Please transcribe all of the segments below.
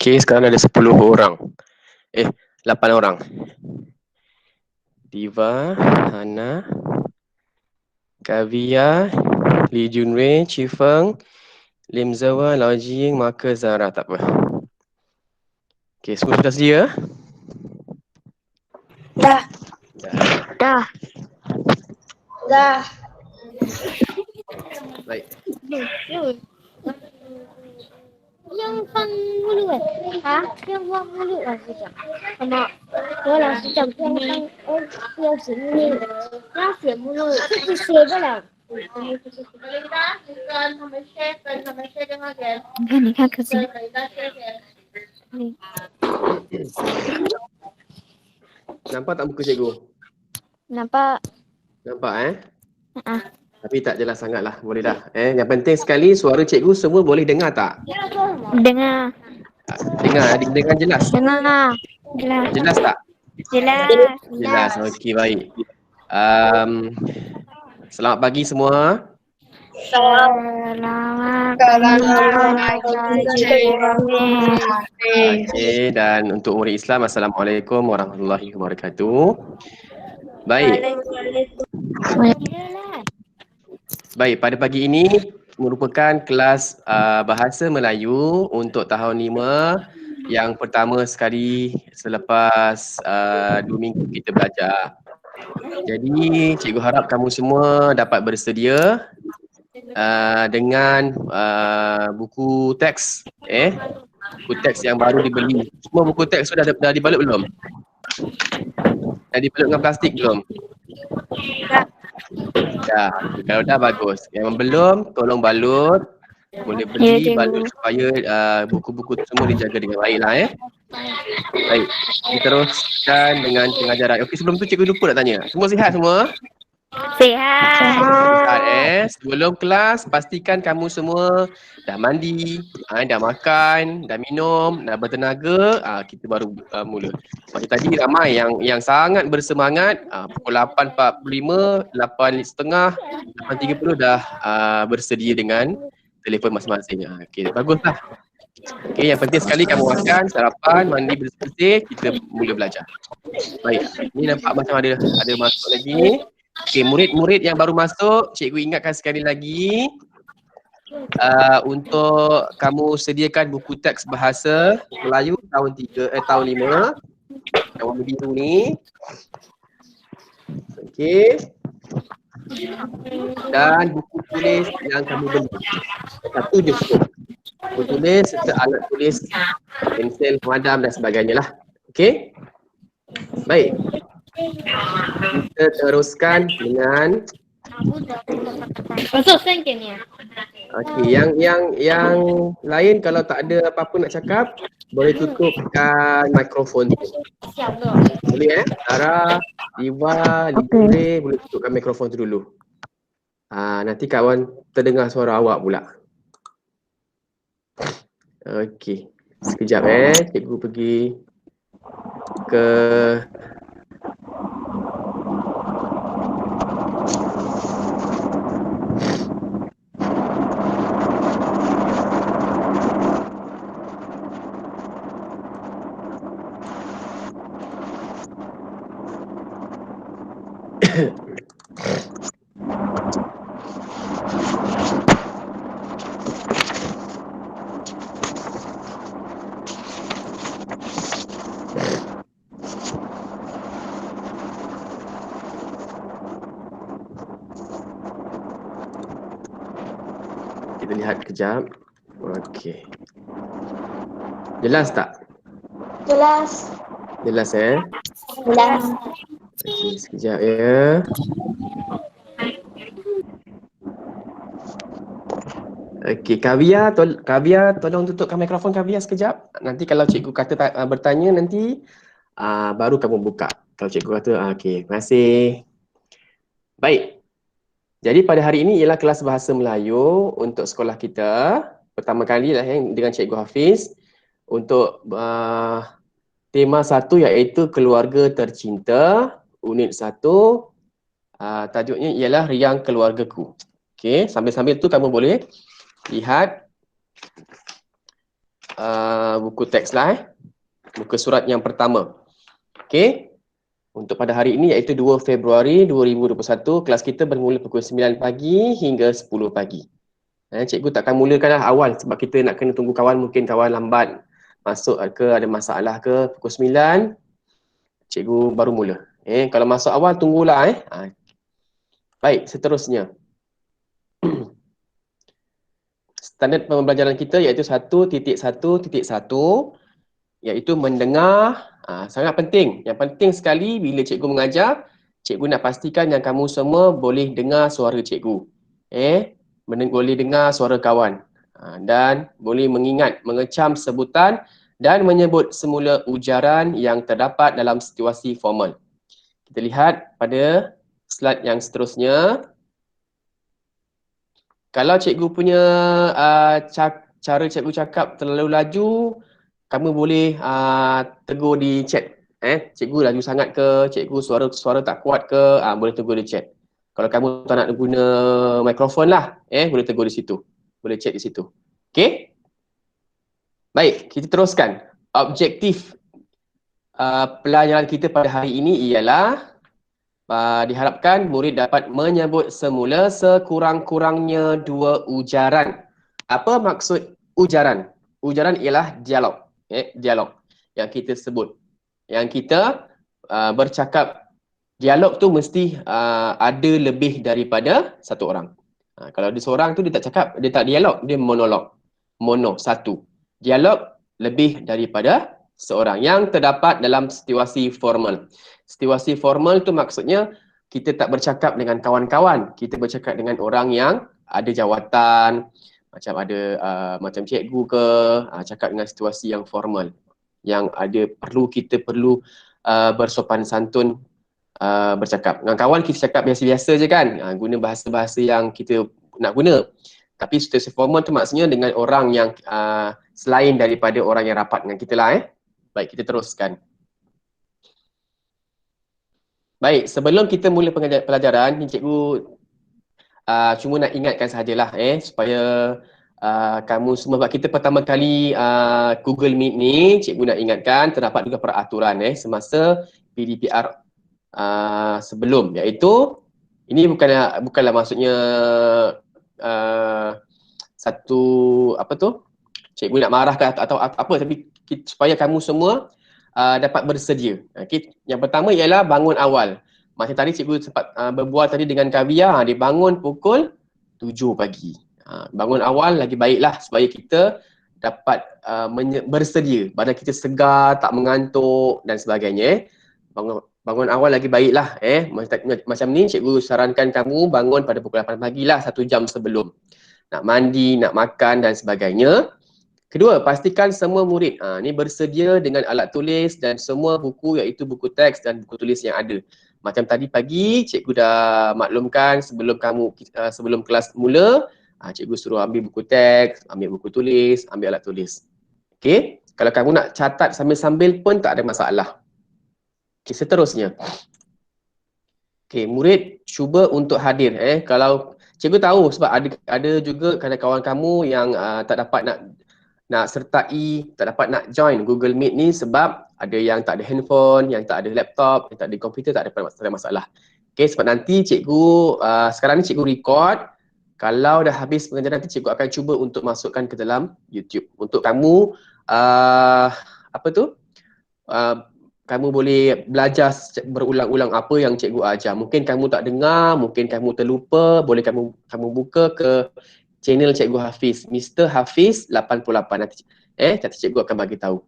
Okey, sekarang ada 10 orang. 8 orang. Diva, Hana, Kavia, Lee Junwei, Chi Feng, Lim Zawa, Lau Jing, Marcus, Zara. Tak apa. Okey, semua sudah sedia? Dah. Dah. Dah. Baik. Yang放mulut kan? Ha? Yang放mulut lah sejak. Sama. 我老师讲刚刚要写目录，要写目录，自己写不了。你看可是。Nampak tak muka cikgu? Nampak. Nampak Ah. Tapi tak jelas sangat lah. Boleh dah. Yang penting sekali suara cikgu semua boleh dengar tak? Dengar. Dengar jelas? Dengar. Jelas. Jelas tak? Jelas. Jelas. Okey, baik. Selamat pagi semua. Selamat Okey, dan untuk murid Islam, Assalamualaikum warahmatullahi wabarakatuh. Baik. Baik, pada pagi ini merupakan kelas Bahasa Melayu untuk tahun 5 yang pertama sekali selepas 2 minggu kita belajar. Jadi, cikgu harap kamu semua dapat bersedia dengan buku teks. Buku teks yang baru dibeli. Semua buku teks sudah dibalut belum? Dah dibalut dengan plastik belum? Dah. Kalau dah bagus. Yang belum, tolong balut. Boleh beli, balut supaya buku-buku tu semua dijaga dengan baiklah. Baik. Kita teruskan dengan pengajaran. Okey, sebelum tu cikgu lupa nak tanya. Semua sihat semua? Sihat. Sebelum kelas, pastikan kamu semua dah mandi, dah makan, dah minum, dah bertenaga, kita baru mula. Macam tadi ramai yang sangat bersemangat, pukul 8.45, 8.30, 8.30 dah bersedia dengan telefon masing-masing. Okey, baguslah. Okey, yang penting sekali kamu makan, sarapan, mandi bersih-bersih, kita mula belajar. Baik, ni nampak macam ada masuk lagi. Okey, murid-murid yang baru masuk, cikgu ingatkan sekali lagi untuk kamu sediakan buku teks bahasa Melayu tahun 5 yang warna biru ni. Okey. Dan buku tulis yang kamu beli. Satu je cukup. Buku tulis serta alat tulis, pensel, pemadam dan sebagainya lah. Okey. Baik. Kita teruskan dengan okey, yang lain kalau tak ada apa-apa nak cakap, boleh tutupkan mikrofon tu. Boleh Sarah, Diva, Libre, boleh tutupkan mikrofon tu dulu. Nanti kawan terdengar suara awak pula. Okey. Sekejap cikgu pergi ke kita lihat kejap. Okey. Jelas tak? Jelas. Jelas Jelas. Okey, sekejap ya. Okey, Kavia tolong tutupkan mikrofon Kavia sekejap. Nanti kalau cikgu kata bertanya nanti baru kamu buka. Kalau cikgu kata okey, terima kasih. Baik. Jadi pada hari ini ialah kelas bahasa Melayu untuk sekolah kita. Pertama kali lah dengan Cikgu Hafiz untuk tema 1 iaitu keluarga tercinta. Unit 1 tajuknya ialah Riang Keluargaku. Okey, sambil-sambil tu kamu boleh lihat buku teks lah muka surat yang pertama. Okey. Untuk pada hari ini iaitu 2 Februari 2021, kelas kita bermula pukul 9 pagi hingga 10 pagi. Cikgu takkan mulakan lah awal sebab kita nak kena tunggu kawan, mungkin kawan lambat masuk ke, ada masalah ke, pukul 9 cikgu baru mula. Kalau masuk awal tunggulah. Baik, seterusnya. Standard pembelajaran kita iaitu 1.1.1 iaitu mendengar. Sangat penting. Yang penting sekali bila cikgu mengajar, cikgu nak pastikan yang kamu semua boleh dengar suara cikgu. Boleh dengar suara kawan. Dan boleh mengingat, mengecam sebutan dan menyebut semula ujaran yang terdapat dalam situasi formal. Kita lihat pada slide yang seterusnya. Kalau cikgu punya cara cikgu cakap terlalu laju, kamu boleh tegur di chat. Cikgu laju sangat ke, cikgu suara tak kuat ke, boleh tegur di chat. Kalau kamu tak nak guna mikrofon lah, boleh tegur di situ. Boleh chat di situ. Okey? Baik, kita teruskan. Objektif pelajaran kita pada hari ini ialah diharapkan murid dapat menyebut semula sekurang-kurangnya 2 ujaran. Apa maksud ujaran? Ujaran ialah dialog. Dialog yang kita sebut. Yang kita bercakap, dialog tu mesti ada lebih daripada satu orang. Kalau ada seorang tu dia tak cakap, dia tak dialog, dia monolog. Mono, satu. Dialog lebih daripada seorang yang terdapat dalam situasi formal. Situasi formal tu maksudnya kita tak bercakap dengan kawan-kawan, kita bercakap dengan orang yang ada jawatan, macam ada macam cikgu ke, cakap dengan situasi yang formal, yang ada kita perlu bersopan santun bercakap. Dengan kawan kita cakap biasa-biasa je kan, guna bahasa-bahasa yang kita nak guna. Tapi situasi formal tu maksudnya dengan orang yang selain daripada orang yang rapat dengan kita lah. Baik, kita teruskan. Baik, sebelum kita mula pelajaran ni cikgu cuma nak ingatkan sahajalah supaya kamu semua, sebab kita pertama kali Google Meet ni, cikgu nak ingatkan terdapat juga peraturan semasa PDPR sebelum, iaitu ini bukanlah maksudnya satu cikgu nak marah ke atau apa, tapi supaya kamu semua dapat bersedia. Yang pertama ialah bangun awal. Macam tadi cikgu sempat berbual tadi dengan Kavia, dia bangun pukul 7 pagi. Bangun awal lagi baiklah supaya kita dapat bersedia, badan kita segar, tak mengantuk dan sebagainya. Bangun awal lagi baiklah. Macam ni cikgu sarankan kamu bangun pada pukul 8 pagi lah, 1 jam sebelum. Nak mandi, nak makan dan sebagainya. Kedua, pastikan semua murid ni bersedia dengan alat tulis dan semua buku, iaitu buku teks dan buku tulis yang ada. Macam tadi pagi cikgu dah maklumkan sebelum kelas mula, cikgu suruh ambil buku teks, ambil buku tulis, ambil alat tulis. Okey, kalau kamu nak catat sambil-sambil pun tak ada masalah. Okey, seterusnya. Okey, murid cuba untuk hadir. Kalau cikgu tahu sebab ada juga kawan kamu yang tak dapat nak sertai, tak dapat nak join Google Meet ni sebab ada yang tak ada handphone, yang tak ada laptop, yang tak ada komputer, tak ada masalah. Okay, sebab nanti cikgu, sekarang ni cikgu record, kalau dah habis pengajaran nanti cikgu akan cuba untuk masukkan ke dalam YouTube. Untuk kamu, kamu boleh belajar berulang-ulang apa yang cikgu ajar. Mungkin kamu tak dengar, mungkin kamu terlupa, boleh kamu buka ke channel Cikgu Hafiz, Mr. Hafiz 88. Nanti cikgu akan bagi tahu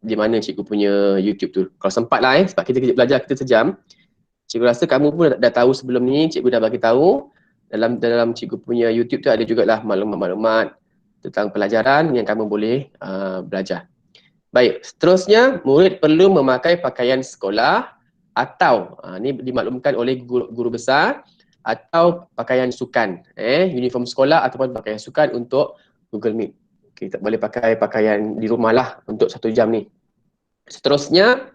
di mana cikgu punya YouTube tu. Kalau sempat lah sebab kita belajar kita sejam. Cikgu rasa kamu pun dah tahu sebelum ni, cikgu dah bagi tahu dalam cikgu punya YouTube tu ada jugalah maklumat-maklumat tentang pelajaran yang kamu boleh belajar. Baik, seterusnya murid perlu memakai pakaian sekolah atau ni dimaklumkan oleh guru besar, atau pakaian sukan, uniform sekolah ataupun pakaian sukan untuk Google Meet. Okay, tak boleh pakai pakaian di rumah lah untuk 1 jam ni. Seterusnya,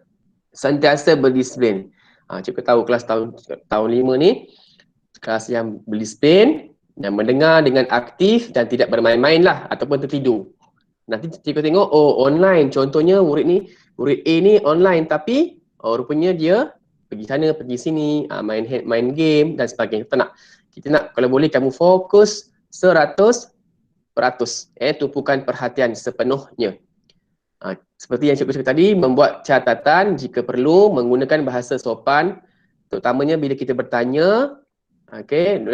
sentiasa berdisiplin. Cikgu tahu kelas tahun 5 ni, kelas yang berdisiplin, yang mendengar dengan aktif dan tidak bermain-main lah ataupun tertidur. Nanti cikgu tengok, oh online. Contohnya murid A ni online tapi rupanya dia pergi sana, pergi sini, main game dan sebagainya. Kita nak kalau boleh kamu fokus 100%, tumpukan perhatian sepenuhnya. Seperti yang cikgu cakap tadi, membuat catatan jika perlu, menggunakan bahasa sopan, terutamanya bila kita bertanya,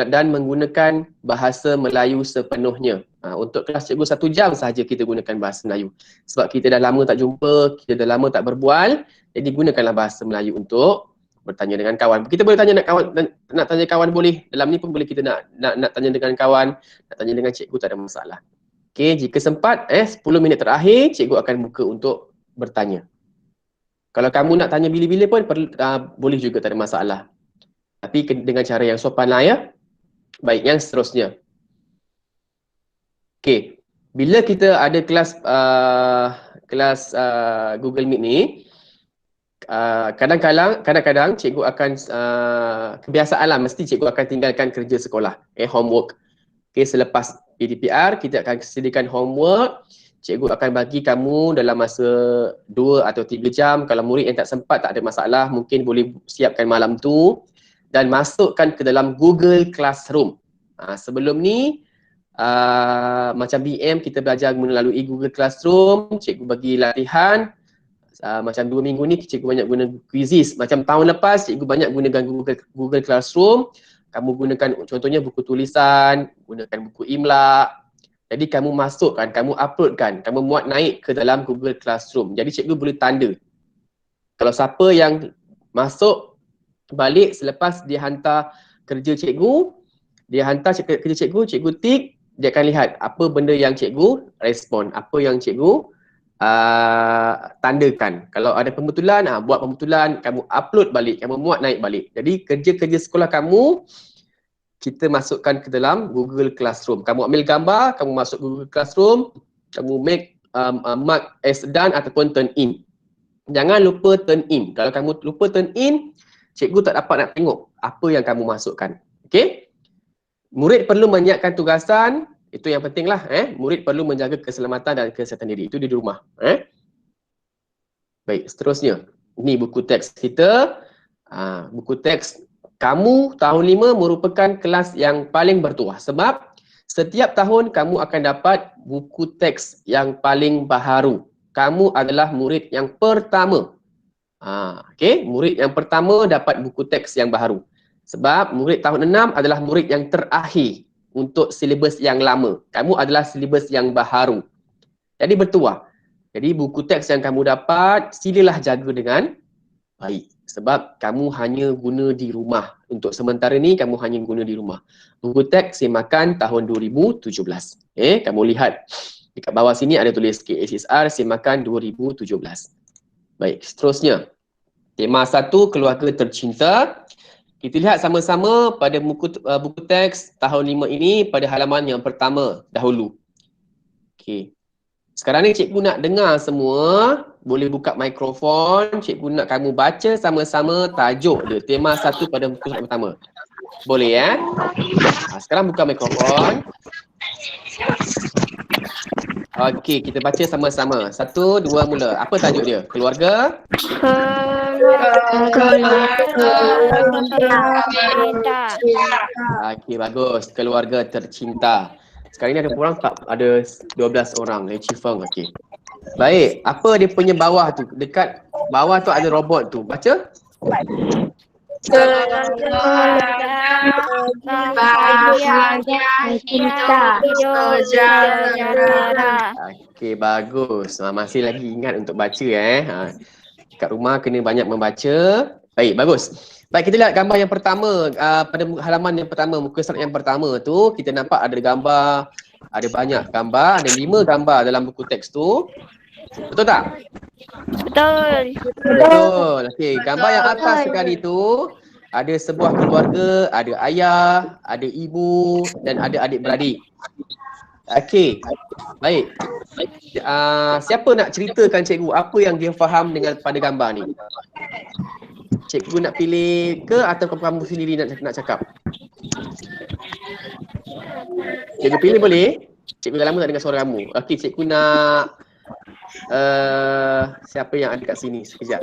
dan menggunakan bahasa Melayu sepenuhnya. Untuk kelas cikgu 1 jam sahaja kita gunakan bahasa Melayu. Sebab kita dah lama tak jumpa, kita dah lama tak berbual, jadi gunakanlah bahasa Melayu untuk bertanya dengan kawan. Kita boleh tanya nak tanya kawan boleh, dalam ni pun boleh kita nak tanya dengan kawan, nak tanya dengan cikgu, tak ada masalah. Jika sempat 10 minit terakhir, cikgu akan buka untuk bertanya. Kalau kamu nak tanya bila-bila pun boleh juga, tak ada masalah. Tapi dengan cara yang sopan lah ya. Baik, yang seterusnya. Bila kita ada kelas Google Meet ni, kadang-kadang cikgu akan kebiasaan lah, mesti cikgu akan tinggalkan kerja sekolah, homework. Selepas PDPR, kita akan sediakan homework. Cikgu akan bagi kamu dalam masa 2 atau 3 jam. Kalau murid yang tak sempat, tak ada masalah, mungkin boleh siapkan malam tu dan masukkan ke dalam Google Classroom. Sebelum ni, macam BM kita belajar melalui Google Classroom, cikgu bagi latihan. Macam 2 minggu ni cikgu banyak guna quizzes. Macam tahun lepas cikgu banyak gunakan Google Classroom. Kamu gunakan contohnya buku tulisan, gunakan buku imla. Jadi kamu masukkan, kamu uploadkan, kamu muat naik ke dalam Google Classroom. Jadi cikgu boleh tanda. Kalau siapa yang masuk balik selepas dia hantar kerja cikgu, dia hantar kerja cikgu, cikgu tik, dia akan lihat apa benda yang cikgu respon, apa yang cikgu tandakan. Kalau ada pembetulan, buat pembetulan, kamu upload balik, kamu muat naik balik. Jadi kerja-kerja sekolah kamu, kita masukkan ke dalam Google Classroom. Kamu ambil gambar, kamu masuk Google Classroom, kamu make mark as done ataupun turn in. Jangan lupa turn in. Kalau kamu lupa turn in, cikgu tak dapat nak tengok apa yang kamu masukkan. Murid perlu menyiapkan tugasan. Itu yang penting lah. Murid perlu menjaga keselamatan dan kesihatan diri. Itu di rumah. Baik, seterusnya. Ini buku teks kita. Buku teks kamu tahun 5 merupakan kelas yang paling bertuah. Sebab setiap tahun kamu akan dapat buku teks yang paling baharu. Kamu adalah murid yang pertama. Murid yang pertama dapat buku teks yang baharu. Sebab murid tahun 6 adalah murid yang terakhir untuk silibus yang lama. Kamu adalah silibus yang baharu. Jadi bertuah. Jadi buku teks yang kamu dapat, silalah jaga dengan baik. Sebab kamu hanya guna di rumah. Untuk sementara ni, kamu hanya guna di rumah. Buku teks semakan tahun 2017. Kamu lihat. Dekat bawah sini ada tulis KHSR semakan 2017. Baik, seterusnya. Tema 1, keluarga tercinta. Kita lihat sama-sama pada buku teks tahun 5 ini pada halaman yang pertama dahulu. Sekarang ni cikgu nak dengar semua. Boleh buka mikrofon. Cikgu nak kamu baca sama-sama tajuk dia. Tema 1 pada buku teks pertama. Boleh sekarang buka mikrofon. Kita baca sama-sama. 1, 2, mula. Apa tajuk dia? Keluarga? Bagus. Keluarga tercinta. Sekarang ni ada kurang ada 12 orang. Cifeng. Baik. Apa dia punya bawah tu? Dekat bawah tu ada robot tu. Baca. Bagus. Masih lagi ingat untuk baca Kat rumah kena banyak membaca. Baik, bagus. Baik, kita lihat gambar yang pertama. Pada halaman yang pertama, muka surat yang pertama tu, kita nampak ada gambar, ada banyak gambar, ada 5 gambar dalam buku teks tu. Betul tak? Betul. Betul. Gambar yang atas sekali tu, ada sebuah keluarga, ada ayah, ada ibu dan ada adik-beradik. Baik. Siapa nak ceritakan cikgu apa yang dia faham dengan pada gambar ni? Cikgu nak pilih ke atau kamu sendiri nak cakap? Cikgu pilih boleh? Cikgu dah lama tak dengar suara kamu. Okey, cikgu nak siapa yang ada kat sini? Sekejap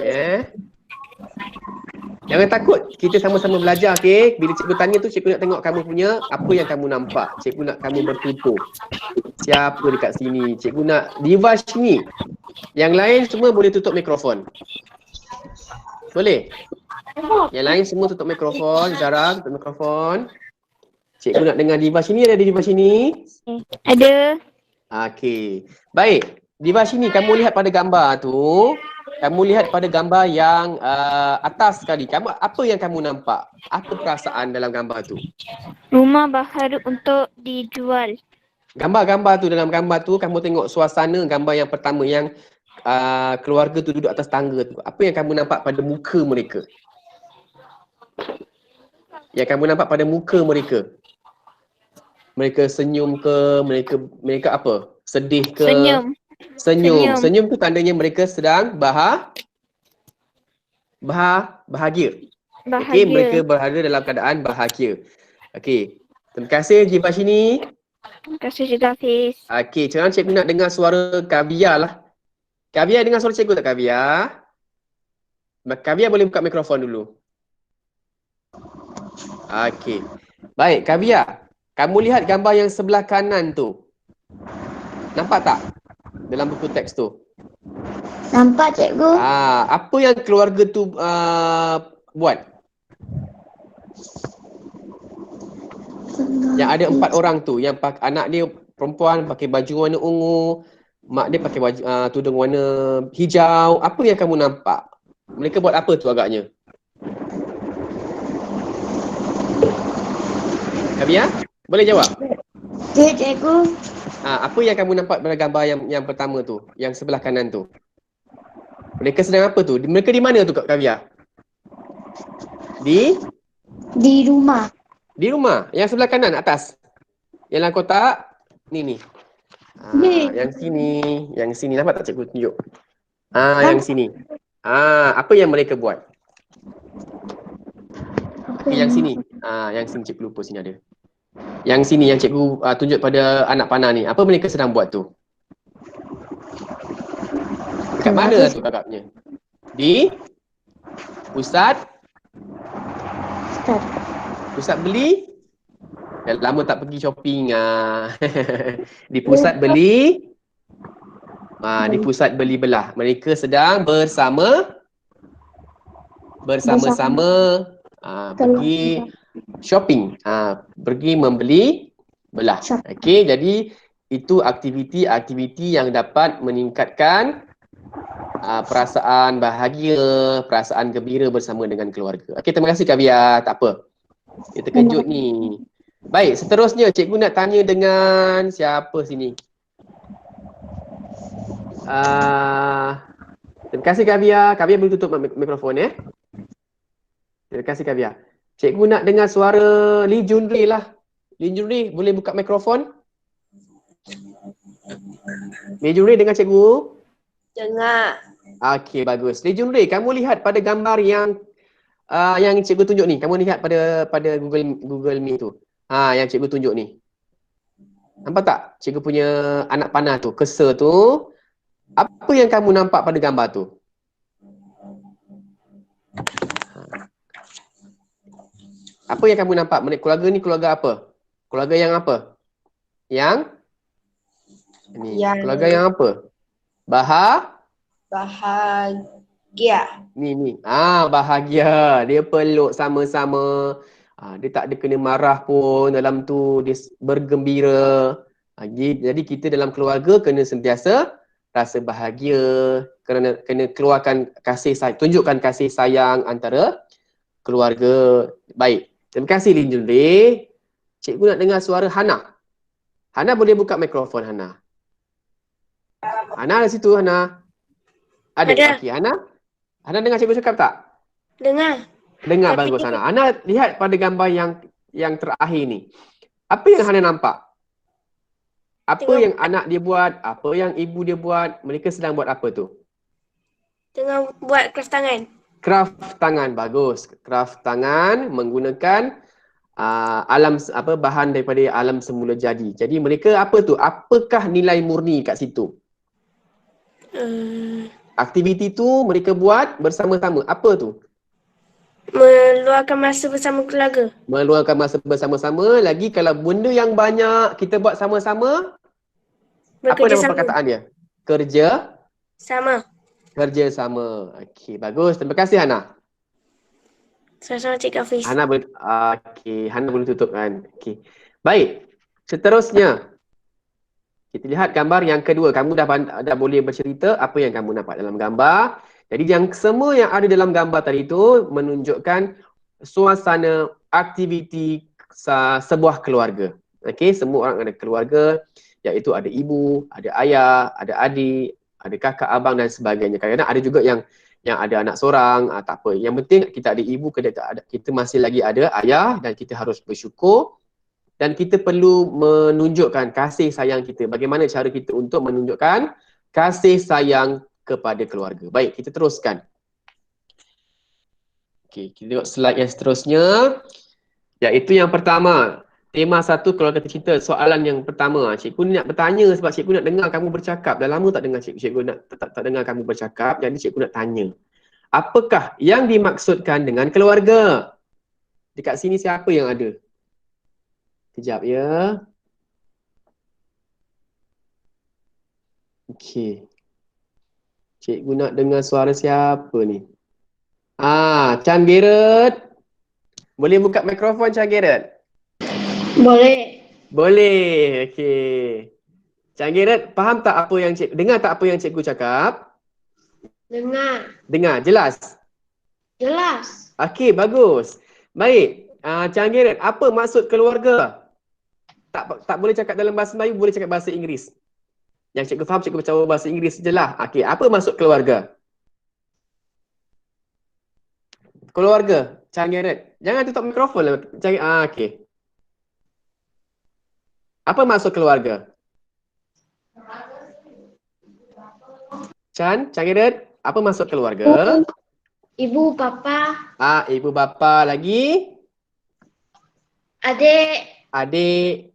Jangan takut, kita sama-sama belajar, okey? Bila cikgu tanya tu, cikgu nak tengok kamu punya apa yang kamu nampak. Cikgu nak kamu bertutur. Siapa dekat sini? Cikgu nak Divash ni. Yang lain semua boleh tutup mikrofon. Boleh? Yang lain semua tutup mikrofon. Zara, tutup mikrofon. Cikgu nak dengar Divash ni. Ada Divash ni? Ada. Okey. Baik. Divash ni, kamu lihat pada gambar tu. Kamu lihat pada gambar yang atas sekali. Apa yang kamu nampak? Apa perasaan dalam gambar tu? Rumah baharu untuk dijual. Gambar-gambar tu, dalam gambar tu kamu tengok suasana gambar yang pertama yang keluarga tu duduk atas tangga tu. Apa yang kamu nampak pada muka mereka? Yang kamu nampak pada muka mereka? Mereka senyum ke? Mereka apa? Sedih ke? Senyum. Senyum tu tandanya mereka sedang bahagia. Okey, mereka berada dalam keadaan bahagia. Okey. Terima kasih Divash ini. Terima kasih Cikgu Hafiz. Okey, sekarang cikgu nak dengar suara Kavia lah. Kavia dengar suara cikgu tak Kavia? Kavia boleh buka mikrofon dulu. Okey. Baik, Kavia. Kamu lihat gambar yang sebelah kanan tu. Nampak tak? Dalam buku teks tu. Nampak cikgu? Apa yang keluarga tu buat? Yang ada 4 orang tu, yang anak dia perempuan pakai baju warna ungu, mak dia pakai baju tudung warna hijau. Apa yang kamu nampak? Mereka buat apa tu agaknya? Kavia, boleh jawab? Ya, cikgu. Apa yang kamu nampak pada gambar yang pertama tu, yang sebelah kanan tu? Mereka sedang apa tu? Mereka di mana tu Kavia? Di rumah. Di rumah. Yang sebelah kanan atas. Yang dalam kotak. Ni. Yang sini. Nampak tak cikgu tunjuk? Yang sini. Apa yang mereka buat? Yang sini. Yang sini cikgu lupa sini ada. Yang sini yang cikgu tunjuk pada anak panah ni. Apa mereka sedang buat tu? Dekat mana tu kakaknya? Di pusat beli? Dah lama tak pergi shopping. Di pusat beli. Di pusat beli belah. Mereka sedang bersama-sama pergi shopping. Pergi membeli belah. Okey, jadi itu aktiviti yang dapat meningkatkan perasaan bahagia, perasaan gembira bersama dengan keluarga. Okey, terima kasih Kavia. Tak apa. Kita kejut ni. Baik, seterusnya cikgu nak tanya dengan siapa sini? Terima kasih Kavia. Kavia boleh tutup mikrofon ya. Terima kasih Kavia. Cikgu nak dengar suara Lee Junri lah. Lee Junri boleh buka mikrofon? Lee Junri dengar cikgu? Dengar. Okey, bagus. Lee Junri, kamu lihat pada gambar yang cikgu tunjuk ni. Kamu lihat pada Google Meet tu. Yang cikgu tunjuk ni. Nampak tak? Cikgu punya anak panah tu, cursor tu. Apa yang kamu nampak pada gambar tu? Apa yang kamu nampak? Keluarga ni keluarga apa? Keluarga yang apa? Yang keluarga yang apa? Bahagia. Ni. Bahagia. Dia peluk sama-sama. Dia tak ada kena marah pun dalam tu. Dia bergembira. Jadi kita dalam keluarga kena sentiasa rasa bahagia. Kena keluarkan kasih sayang, tunjukkan kasih sayang antara keluarga. Baik. Terima kasih Lin Junri. Cikgu nak dengar suara Hana. Hana boleh buka mikrofon Hana. Hana di situ Hana. Ada. Okey Hana. Hana dengar cikgu cakap tak? Dengar. Dengar bagus Hana. Hana lihat pada gambar yang terakhir ni. Apa yang Hana nampak? Apa yang anak dia buat? Apa yang ibu dia buat? Mereka sedang buat apa tu? Tengah buat keras tangan. Craft tangan, bagus. Craft tangan menggunakan bahan daripada alam semula jadi. Jadi mereka apa tu? Apakah nilai murni kat situ? Aktiviti tu mereka buat bersama-sama. Apa tu? Meluangkan masa bersama keluarga. Meluangkan masa bersama-sama. Lagi kalau benda yang banyak kita buat sama-sama, apa nama Bekerjasama. perkataan dia? Kerja Sama. sama. Okey, bagus. Terima kasih Hana. Sama-sama Cik Hafiz. Hana boleh Hana boleh tutup kan. Okey. Baik. Seterusnya kita lihat gambar yang kedua. Kamu dah boleh bercerita apa yang kamu nampak dalam gambar. Jadi yang semua yang ada dalam gambar tadi itu menunjukkan suasana aktiviti sebuah keluarga. Okey, semua orang ada keluarga, iaitu ada ibu, ada ayah, ada adik, ada kakak, abang dan sebagainya. Kadang-kadang ada juga yang ada anak seorang, tak apa. Yang penting kita ada ibu, kita masih lagi ada ayah dan kita harus bersyukur dan kita perlu menunjukkan kasih sayang kita. Bagaimana cara kita untuk menunjukkan kasih sayang kepada keluarga. Baik, kita teruskan. Okey, kita tengok slide yang seterusnya. Iaitu yang pertama. Tema 1 keluarga tercinta. Soalan yang pertama. Cikgu ni nak bertanya sebab cikgu nak dengar kamu bercakap. Dah lama tak dengar cikgu nak tak dengar kamu bercakap. Jadi cikgu nak tanya. Apakah yang dimaksudkan dengan keluarga? Dekat sini siapa yang ada? Kejap ya. Okey. Cikgu nak dengar suara siapa ni? Chan Garrett. Boleh buka mikrofon Chan Garrett? Boleh. Boleh. Okey. Chan Garrett, faham tak apa yang dengar tak apa yang cikgu cakap? Dengar. Dengar, jelas? Jelas. Okey, bagus. Baik. Chan Garrett, apa maksud keluarga? Tak boleh cakap dalam bahasa Melayu, boleh cakap bahasa Inggeris. Yang cikgu faham, cikgu baca bahasa Inggeris je lah. Okey, apa maksud keluarga? Keluarga, Chan Garrett. Jangan tutup mikrofon lah. Okey. Apa maksud keluarga? Chan Garrett, apa maksud keluarga? Ibu, bapa. Ibu bapa lagi? Adik.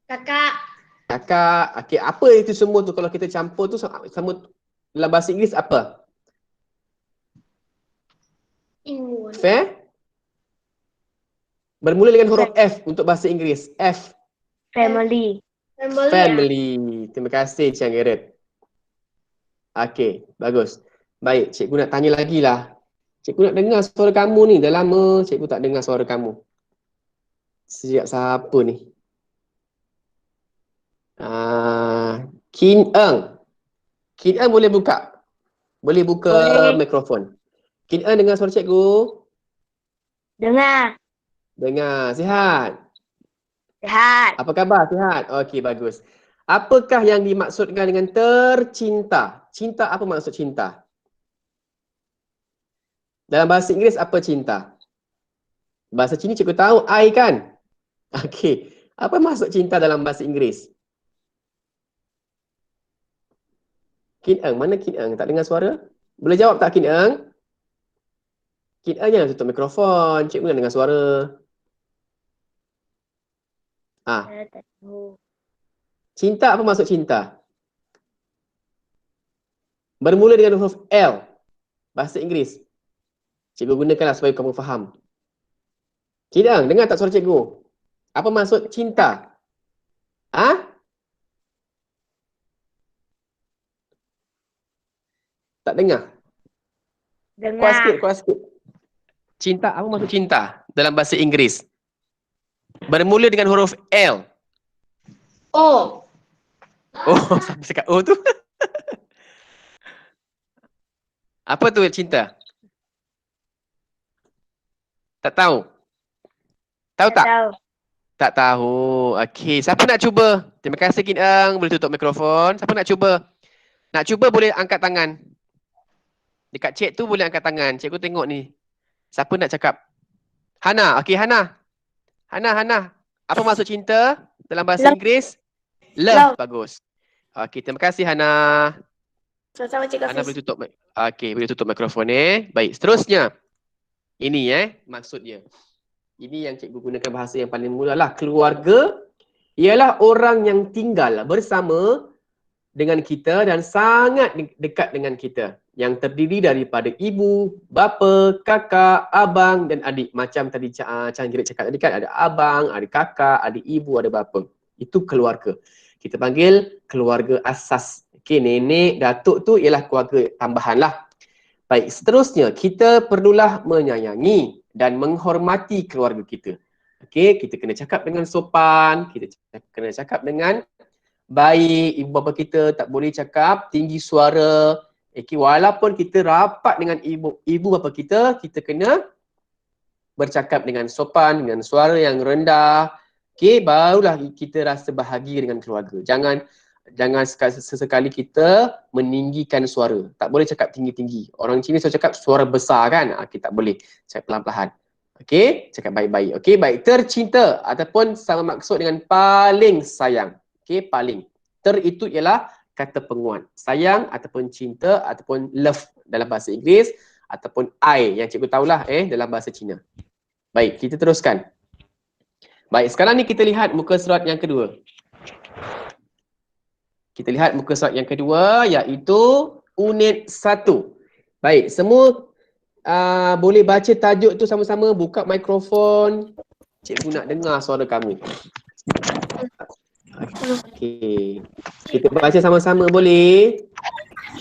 Kakak. Okey, apa itu semua tu kalau kita campur tu sama dalam bahasa Inggeris apa? Fair? Bermula dengan huruf F untuk bahasa Inggeris. F. Family. Family. Terima kasih Chan Garrett. Okey, bagus. Baik, cikgu nak tanya lagi lah. Cikgu nak dengar suara kamu ni. Dah lama cikgu tak dengar suara kamu. Sejak siapa ni? Kin Eng. Kin Eng boleh buka? Boleh buka mikrofon. Kin Eng dengar suara cikgu? Dengar. Dengar. Sihat? Sihat. Apa khabar? Sihat? Okey, bagus. Apakah yang dimaksudkan dengan tercinta? Cinta, apa maksud cinta? Dalam bahasa Inggeris apa cinta? Bahasa Cina cikgu tahu, I kan? Okey. Apa maksud cinta dalam bahasa Inggeris? Kin Eng, mana Kin Eng? Tak dengar suara? Boleh jawab tak Kin Eng? Kin Eng jangan tutup mikrofon, cikgu nak dengar suara. Saya tak tahu. Cinta, apa maksud cinta? Bermula dengan huruf L. Bahasa Inggeris. Cikgu gunakanlah supaya kamu faham. Kin Eng, dengar tak suara cikgu? Apa maksud cinta? Tak dengar? Dengar. Kuat sikit. Cinta, apa maksud cinta dalam bahasa Inggeris? Bermula dengan huruf L. O. Sampai cakap O tu. Apa tu cinta? Tak tahu? Tahu tak? Tahu. Tak tahu. Okey, siapa nak cuba? Terima kasih Kin Eng, boleh tutup mikrofon. Siapa nak cuba? Nak cuba boleh angkat tangan. Dekat chat tu boleh angkat tangan. Cikgu tengok ni. Siapa nak cakap? Hana. Okey, Hana. Hana. Apa maksud cinta dalam bahasa Inggeris? Love. Bagus. Okey, terima kasih Hana. Sama-sama Cik Hana Hafiz. boleh tutup. Okey, boleh tutup mikrofon Baik, seterusnya. Ini maksudnya. Ini yang cikgu gunakan bahasa yang paling mula lah. Keluarga ialah orang yang tinggal bersama dengan kita dan sangat dekat dengan kita. Yang terdiri daripada ibu, bapa, kakak, abang dan adik. Macam tadi Canggirit cakap tadi kan, ada abang, ada kakak, ada ibu, ada bapa. Itu keluarga. Kita panggil keluarga asas. Okey, nenek, datuk tu ialah keluarga tambahan lah. Baik, seterusnya kita perlulah menyayangi dan menghormati keluarga kita. Okey, kita kena cakap dengan sopan, kita kena cakap dengan baik. Ibu bapa kita tak boleh cakap tinggi suara. Okey, walaupun kita rapat dengan ibu bapa kita, kita kena bercakap dengan sopan, dengan suara yang rendah. Okey, barulah kita rasa bahagia dengan keluarga. Jangan sesekali kita meninggikan suara. Tak boleh cakap tinggi-tinggi. Orang Cina selalu cakap suara besar kan? Kita tak boleh. Cakap pelan-pelan. Okey, cakap baik-baik. Okey, baik. Tercinta ataupun sama maksud dengan paling sayang. Okey, paling. Ter itu ialah kata penguat. Sayang ataupun cinta ataupun love dalam bahasa Inggeris ataupun I yang cikgu tahulah dalam bahasa Cina. Baik, kita teruskan. Baik, sekarang ni kita lihat muka surat yang kedua. Kita lihat muka surat yang kedua iaitu unit 1. Baik, semua boleh baca tajuk tu sama-sama, buka mikrofon. Cikgu nak dengar suara kamu. Okey. Kita baca sama-sama boleh?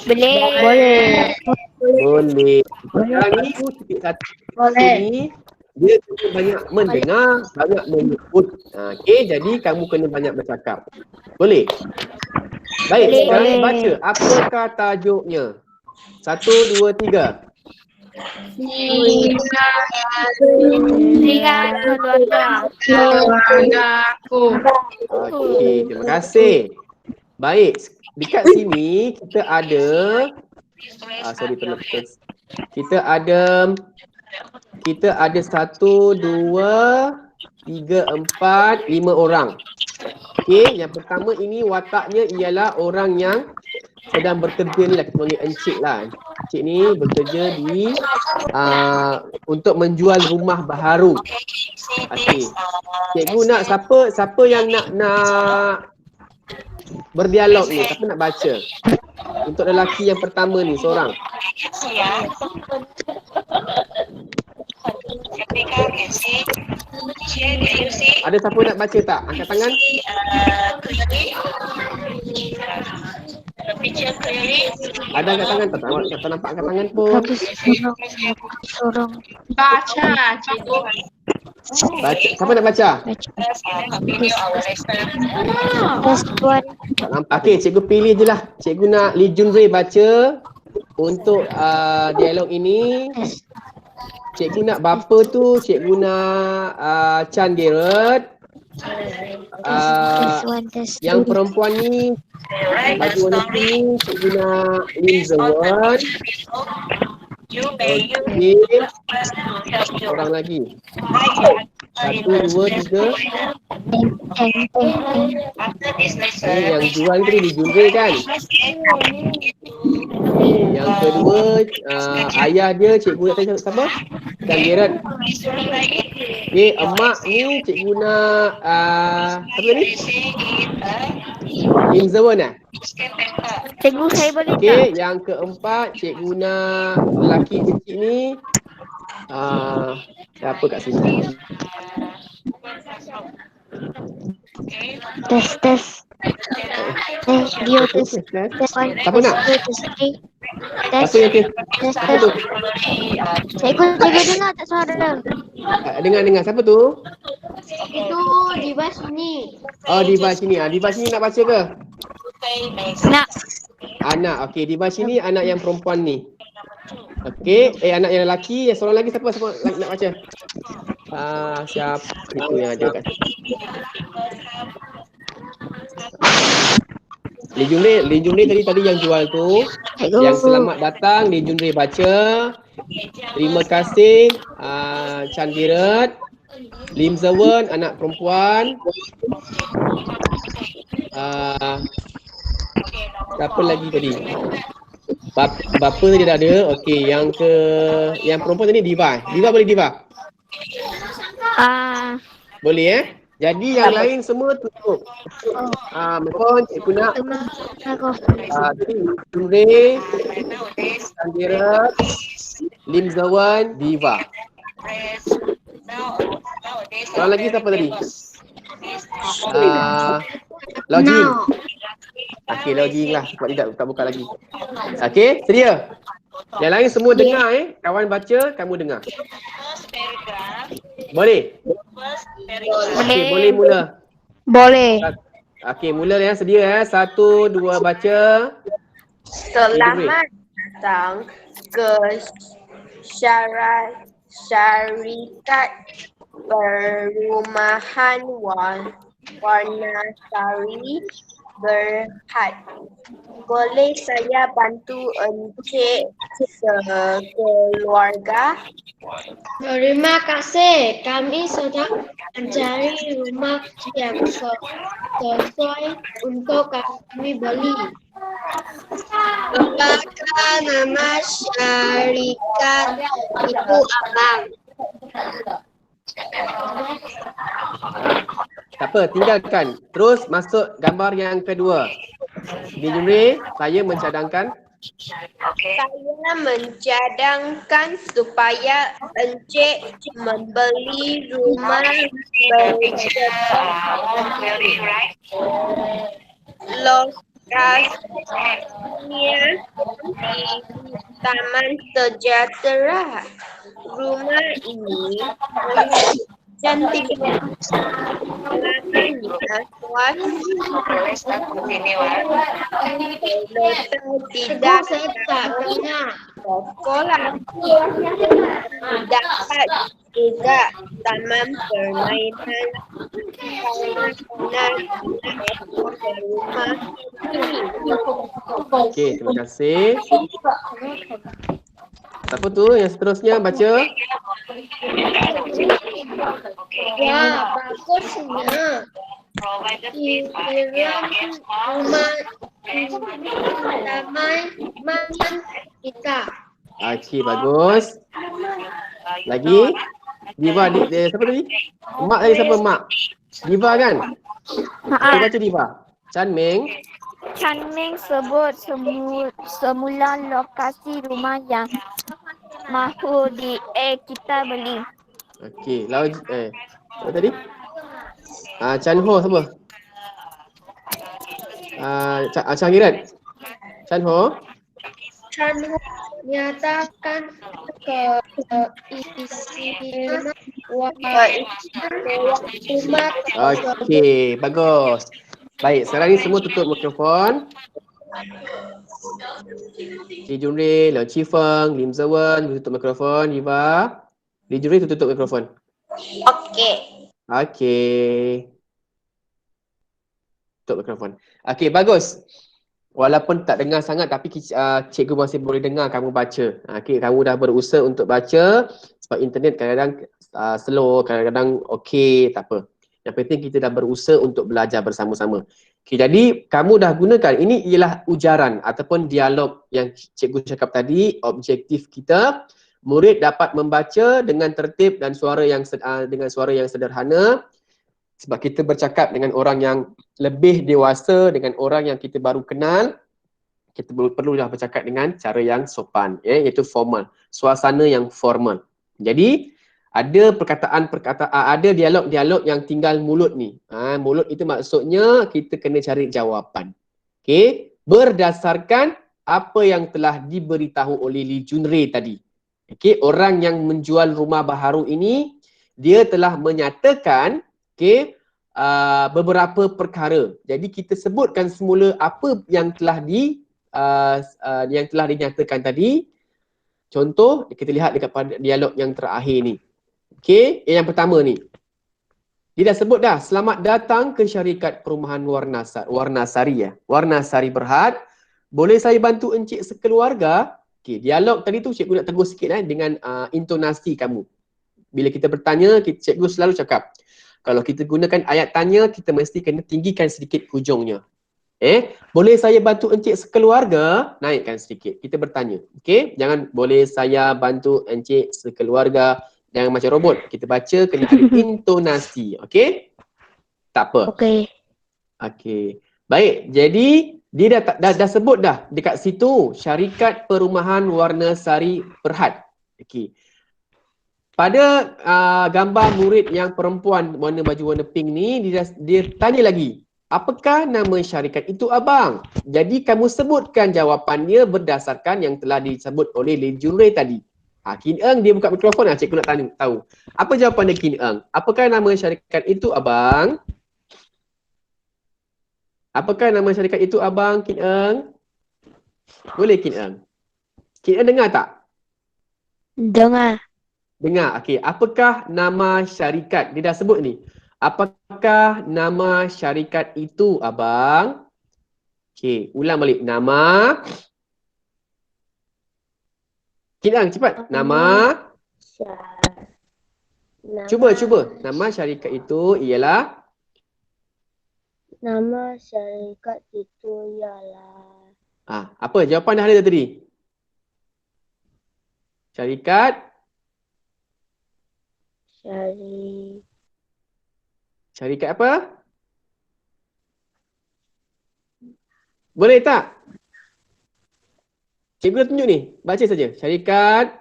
Boleh. Boleh. Sekarang ni titik 1 ni dia banyak mendengar, banyak menyebut. Okey, jadi kamu kena banyak bercakap. Boleh? Baik, Boleh. sekarang baca. Apakah tajuknya? 1, 2, 3. Lihat keluargaku. Okey, terima kasih. Baik, dekat sini kita ada kita ada 1, 2, 3, 4, 5 orang. Okey, yang pertama ini wataknya ialah orang yang sedang bekerja ni lah, kita panggil encik lah. Encik ni bekerja di untuk menjual rumah baharu. Okey. Cikgu nak siapa yang nak berdialog ni, siapa nak baca? Untuk lelaki yang pertama ni seorang. Ada siapa nak baca tak? Angkat tangan. Ada angkat tangan tak? Tak nampak angkat tangan pun. Baca, cikgu. Baca. Siapa nak baca? Okey, cikgu pilih je lah. Cikgu nak Lee Jun Rui baca untuk dialog ini. Cikgu nak bapa tu, cikgu nak Chan Gerard. Yang perempuan ni baju warna pink, cikgu nak Lim Zewan. Okey. Orang lagi. 1, 2, 3. Yang jual tadi Lee Jun Rui kan? Yang kedua, ayah dia cikgu nak tanya siapa? Chan Gerard. Okey, emak ni cikgu nak siapa tadi? Lim Zewan Cikgu, saya boleh tak? Okey, yang keempat cikgu nak lelaki kecil ni siapa kat sini? Tes. Dia tes. Siapa nak? Siapa yang tes? Siapa tu? Cikgu dengar tak suara? Dengar. Siapa tu? Itu di bawah sini. Oh, di bawah sini. Di bawah sini nak baca ke? Nak. Anak. Okey, di bawah sini anak yang perempuan ni. Okey, anak yang lelaki, yang seorang lagi siapa nak baca? Siapa itu yang ada kat sini? Lee Jun Rui tadi yang jual tu. Yang selamat datang Lee Jun Rui baca. Terima kasih Chan Gerard. Lim Zewan anak perempuan. Siapa lagi tadi? Bapa tadi dah ada. Okey, yang perempuan tadi Diva. Diva boleh Diva? Boleh Jadi yang lain semua tutup. Mikrofon, cikgu nak. Jumre, Sandira, Lim Zawan, Diva. Orang lagi siapa tadi? Login. Okey, login lah. Sebab dia tak buka lagi. Okey, sedia? Yang lain semua dengar Kawan baca, kamu dengar. Boleh? Okey, boleh mula. Boleh. Okey, mula sedia 1, 2 baca. Selamat datang ke syarikat perumahan Warnasari Berhad. Boleh saya bantu Encik sekeluarga? Terima kasih. Kami sedang mencari rumah yang sesuai untuk kami beli. Apakah nama syarikat itu, Abang? Tak apa, tinggalkan. Terus masuk gambar yang kedua. Di Jumri, saya mencadangkan. Saya mencadangkan supaya Encik membeli rumah lokasinya di Taman Sejahtera. Rumah ini cantik. Tidak saya tak dengar. Sekolah dapat juga taman permainan rumah ini. Okey, terima kasih. Siapa tu yang seterusnya baca? Ya, bagusnya. Rumah taman kita. Okey, bagus. Lagi? Diva, siapa tadi? Mak tadi siapa mak? Diva kan? Kita baca Diva. Chan Meng. Chan Meng sebut semula lokasi rumah yang mahu kita beli. Okey, apa tadi? Chan Ho siapa? Changiran. Chan Ho. Chan Ho nyatakan rumah. Okey, bagus. Baik, sekarang ni semua tutup mikrofon. Cik Jumri, Lao Chi Feng, Lim Zawan, tutup mikrofon. Diva. Di Jumri tutup mikrofon. Okey. Okey. Tutup mikrofon. Okey, bagus. Walaupun tak dengar sangat tapi cikgu masih boleh dengar kamu baca. Okey, kamu dah berusaha untuk baca sebab internet kadang-kadang slow, kadang-kadang okey, tak apa. Yang penting kita dah berusaha untuk belajar bersama-sama. Okey, jadi kamu dah gunakan, ini ialah ujaran ataupun dialog yang cikgu cakap tadi. Objektif kita, murid dapat membaca dengan tertib dan suara yang sederhana. Sebab kita bercakap dengan orang yang lebih dewasa, dengan orang yang kita baru kenal, kita perlulah bercakap dengan cara yang sopan, iaitu formal, suasana yang formal. Jadi ada ada dialog-dialog yang tinggal mulut ni. Mulut itu maksudnya kita kena cari jawapan. Okey, berdasarkan apa yang telah diberitahu oleh Lee Junrei tadi. Okey, orang yang menjual rumah baharu ini dia telah menyatakan beberapa perkara. Jadi kita sebutkan semula apa yang telah dinyatakan tadi. Contoh kita lihat dekat pada dialog yang terakhir ni. Okey, yang pertama ni. Dia dah sebut dah, selamat datang ke syarikat perumahan Warnasari Warnasari Berhad. Boleh saya bantu encik sekeluarga? Okey, dialog tadi tu cikgu nak tegur sikit dengan intonasi kamu. Bila kita bertanya, cikgu selalu cakap, kalau kita gunakan ayat tanya, kita mesti kena tinggikan sedikit hujungnya. Boleh saya bantu encik sekeluarga? Naikkan sedikit. Kita bertanya. Okey, jangan boleh saya bantu encik sekeluarga. Jangan macam robot. Kita baca kena ada intonasi. Okey? Tak apa. Okey. Okey. Baik, jadi dia dah sebut dah dekat situ syarikat perumahan warna sari Perhad. Okey. Pada gambar murid yang perempuan warna baju warna pink ni, dia tanya lagi, apakah nama syarikat itu abang? Jadi kamu sebutkan jawapannya berdasarkan yang telah disebut oleh Lee Jun Rui tadi. Kin Eng dia buka mikrofon lah, cikgu nak tanya tahu. Apa jawapan dia Kin Eng? Apakah nama syarikat itu abang? Apakah nama syarikat itu abang Kin Eng? Boleh Kin Eng? Kin Eng dengar tak? Dengar. Dengar. Okey, apakah nama syarikat? Dia dah sebut ni. Apakah nama syarikat itu abang? Okey, ulang balik. Nama. Kin Eng cepat. Nama. Cuba. Nama syarikat itu ialah. Nama syarikat itu ialah Apa jawapan dah ada tadi? Syarikat. Syarikat apa? Boleh tak? Cikgu dah tunjuk ni. Baca saja. Syarikat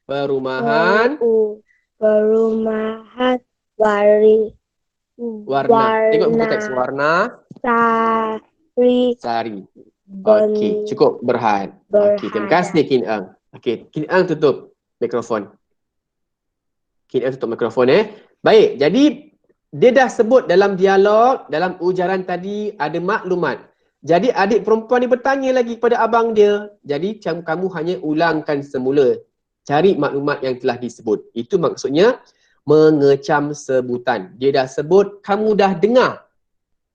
perumahan warna. Tengok buku teks warna sari. Okey, cukup Berhad. Okey, terima kasih Kin Eng. Okey, Kin Eng tutup mikrofon. Kin Eng tutup mikrofon Baik, jadi dia dah sebut dalam dialog, dalam ujaran tadi ada maklumat. Jadi adik perempuan ni bertanya lagi kepada abang dia. Jadi kamu hanya ulangkan semula. Cari maklumat yang telah disebut. Itu maksudnya mengecam sebutan. Dia dah sebut, kamu dah dengar.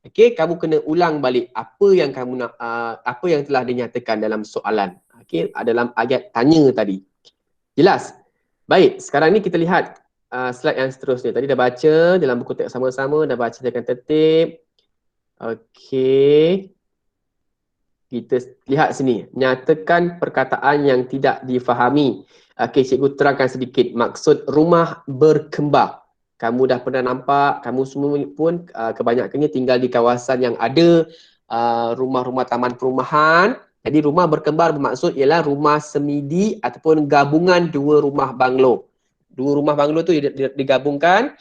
Okey, kamu kena ulang balik apa yang kamu nak, apa yang telah dinyatakan dalam soalan. Okey, dalam ayat tanya tadi. Jelas? Baik, sekarang ni kita lihat slide yang seterusnya. Tadi dah baca dalam buku teks sama-sama, dah baca dengan tertib. Okey. Kita lihat sini, nyatakan perkataan yang tidak difahami. Okey, cikgu terangkan sedikit maksud rumah berkembar. Kamu dah pernah nampak, kamu semua pun kebanyakannya tinggal di kawasan yang ada rumah-rumah taman perumahan. Jadi rumah berkembar bermaksud ialah rumah semidi ataupun gabungan dua rumah banglo. Dua rumah banglo tu digabungkan,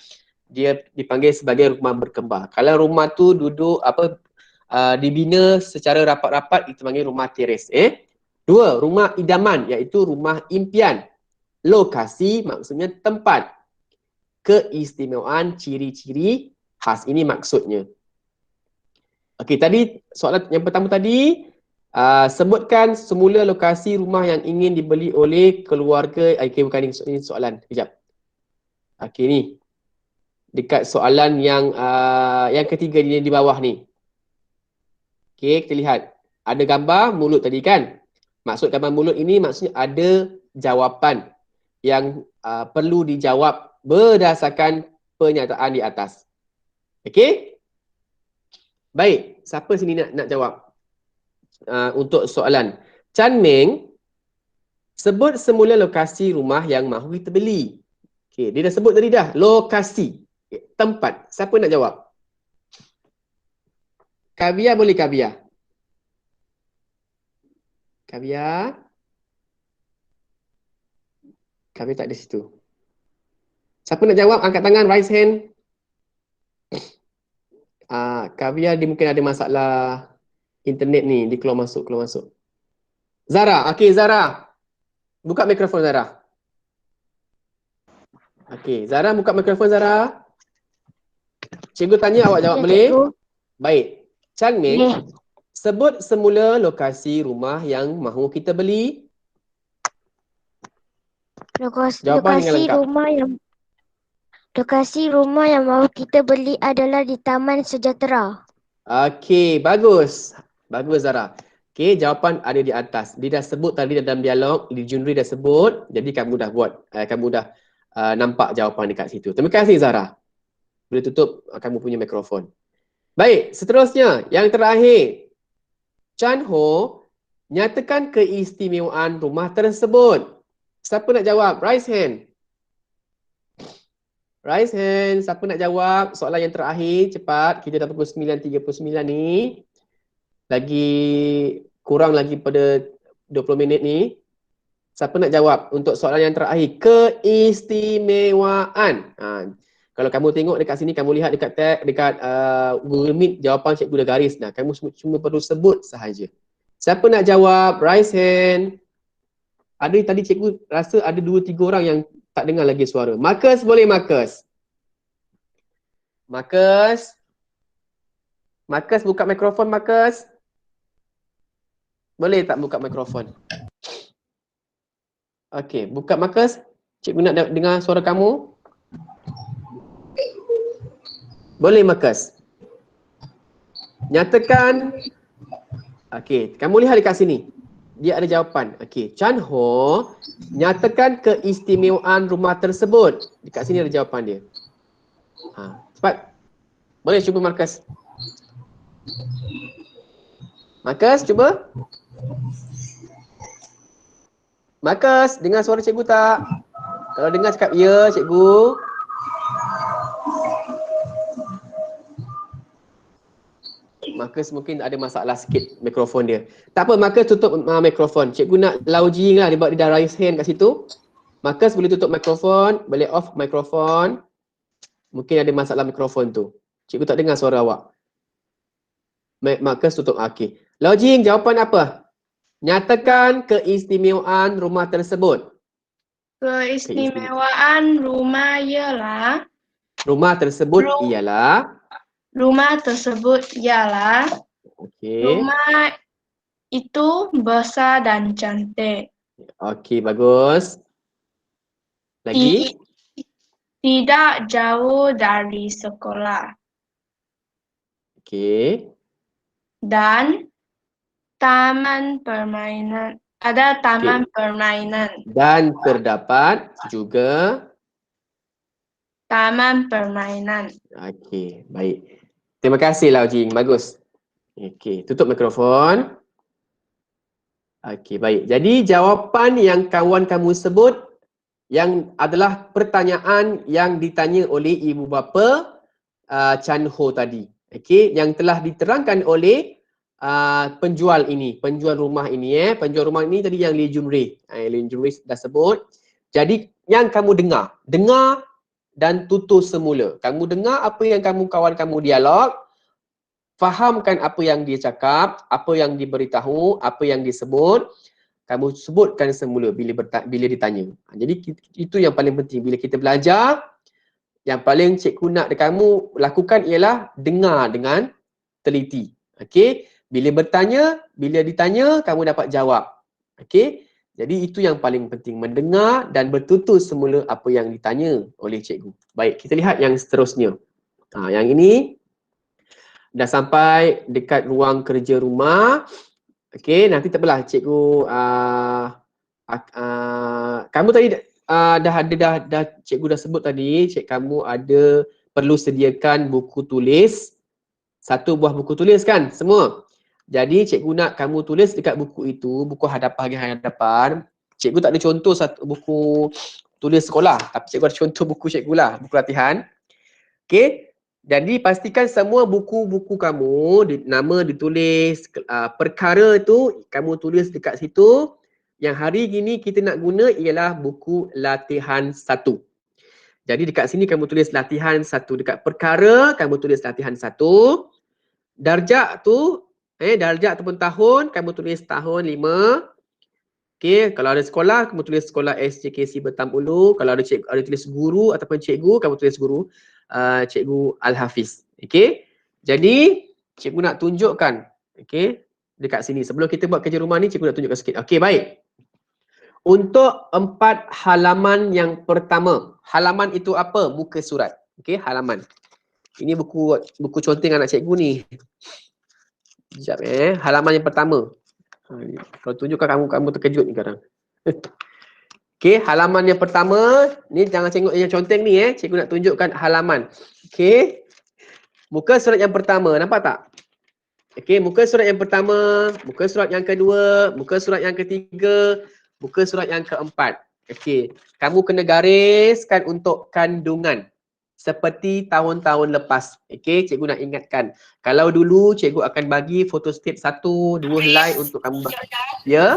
dia dipanggil sebagai rumah berkembar. Kalau rumah tu duduk dibina secara rapat-rapat, itu panggil rumah teres. Dua, rumah idaman iaitu rumah impian. Lokasi maksudnya tempat. Keistimewaan, ciri-ciri khas, ini maksudnya. Okey, tadi soalan yang pertama tadi, sebutkan semula lokasi rumah yang ingin dibeli oleh keluarga. Okey, bukan ini soalan. Kejap. Okey, ni. Dekat soalan yang ketiga di bawah ni. Okey, kita lihat. Ada gambar mulut tadi kan? Maksud gambar mulut ini maksudnya ada jawapan yang perlu dijawab berdasarkan pernyataan di atas. Okey? Baik, siapa sini nak jawab? Untuk soalan. Chan Meng, sebut semula lokasi rumah yang mahu kita beli. Okey, dia dah sebut tadi dah, lokasi, tempat. Siapa nak jawab? Kavia boleh Kavia? Kavia? Kavia tak ada situ. Siapa nak jawab? Angkat tangan, raise hand. Kavia dia mungkin ada masalah internet ni, dia keluar masuk. Zara, okey Zara. Buka mikrofon Zara. Okey, Zara buka mikrofon Zara. Cikgu tanya awak jawab boleh? Baik. Chan Meng, sebut semula lokasi rumah yang mahu kita beli. Lokasi rumah yang mahu kita beli adalah di Taman Sejahtera. Okey, bagus. Bagus Zara. Okey, jawapan ada di atas. Dia dah sebut tadi dalam dialog, Lee Jun Rui dah sebut. Jadi kamu dah buat, kamu dah nampak jawapan dekat situ. Terima kasih Zara. Boleh tutup kamu punya mikrofon. Baik, seterusnya yang terakhir. Chan Ho, Nyatakan keistimewaan rumah tersebut. Siapa nak jawab? Raise hand. Raise hand. Siapa nak jawab? Soalan yang terakhir. Cepat. Kita dah pukul 9.39 ni. Lagi kurang lagi pada 20 minit ni. Siapa nak jawab untuk soalan yang terakhir? Keistimewaan. Kalau kamu tengok dekat sini, kamu lihat dekat tag, dekat Google Meet, jawapan cikgu dah garis dah. Kamu cuma perlu sebut sahaja. Siapa nak jawab? Raise hand. Ada tadi cikgu rasa ada 2-3 orang yang tak dengar lagi suara. Marcus boleh Marcus? Marcus? Marcus buka mikrofon Marcus? Boleh tak buka mikrofon? Okey, buka Marcus. Cikgu nak dengar suara kamu. Boleh Marcus? Nyatakan. Okey, kamu lihat dekat sini. Dia ada jawapan. Okey, Chan Ho nyatakan keistimewaan rumah tersebut. Dekat sini ada jawapan dia. Cepat. Boleh cuba Marcus. Marcus cuba. Marcus, dengar suara cikgu tak? Kalau dengar cakap ya cikgu. Marcus mungkin ada masalah sikit mikrofon dia. Tak apa, Marcus tutup mikrofon. Cikgu nak lounging lah, dia dah raise hand kat situ. Marcus boleh tutup mikrofon, boleh off mikrofon. Mungkin ada masalah mikrofon tu. Cikgu tak dengar suara awak. Marcus tutup. Okey. Lounging, jawapan apa? Nyatakan keistimewaan rumah tersebut. Keistimewaan rumah ialah Rumah tersebut ialah Okey. rumah itu besar dan cantik. Okey, bagus. Lagi? Tidak jauh dari sekolah. Okey. Dan taman permainan. Ada taman permainan. Dan terdapat juga Taman permainan. okey, baik. Terima kasih Lau Jing, bagus. Okey, tutup mikrofon. Okey, baik. Jadi jawapan yang kawan kamu sebut yang adalah pertanyaan yang ditanya oleh ibu bapa Chan Ho tadi. Okey, yang telah diterangkan oleh penjual ini, penjual rumah ini penjual rumah ini tadi yang Lee Jun Rui. Lee Jun Rui dah sebut. Jadi yang kamu dengar dan tutur semula. Kamu dengar apa yang kawan kamu dialog, fahamkan apa yang dia cakap, apa yang diberitahu, apa yang disebut, kamu sebutkan semula bila ditanya. Jadi itu yang paling penting bila kita belajar. Yang paling cikgu nak kamu lakukan ialah dengar dengan teliti. Okey, bila ditanya kamu dapat jawab. Okey? Jadi itu yang paling penting, mendengar dan bertutur semula apa yang ditanya oleh cikgu. Baik, kita lihat yang seterusnya. Yang ini dah sampai dekat ruang kerja rumah. Okey, nanti tak apalah cikgu kamu tadi dah cikgu dah sebut tadi, kamu ada perlu sediakan buku tulis. 1 buah buku tulis kan semua. Jadi cikgu nak kamu tulis dekat buku itu, buku hadapan. Cikgu tak ada contoh satu buku tulis sekolah, tapi cikgu ada contoh buku cikgu lah, buku latihan. Okey. Jadi pastikan semua buku-buku kamu nama ditulis, perkara tu kamu tulis dekat situ. Yang hari gini kita nak guna ialah buku latihan 1. Jadi dekat sini kamu tulis latihan 1, dekat perkara kamu tulis latihan 1. Darjah tu darjah ataupun tahun, kamu tulis tahun 5. Okey, kalau ada sekolah, kamu tulis sekolah SJKC Betam Ulu. Kalau ada cikgu, ada tulis guru ataupun cikgu, kamu tulis guru Cikgu Al-Hafiz. Okey. Jadi, cikgu nak tunjukkan, okey, dekat sini. Sebelum kita buat kerja rumah ni, cikgu nak tunjukkan sikit. Okey, baik. Untuk 4 halaman yang pertama. Halaman itu apa? Muka surat. Okey, halaman. Ini buku conteng anak cikgu ni. Sekejap halaman yang pertama. Kalau tunjukkan kamu terkejut ni sekarang. Okey, halaman yang pertama. Ni jangan tengok yang conteng ni Cikgu nak tunjukkan halaman. Okey. Muka surat yang pertama, nampak tak? Okey, muka surat yang pertama, muka surat yang kedua, muka surat yang ketiga, muka surat yang keempat. Okey, kamu kena gariskan untuk kandungan seperti tahun-tahun lepas. Okey, cikgu nak ingatkan. Kalau dulu cikgu akan bagi photostat 1, 2 helai untuk kamu. Ya?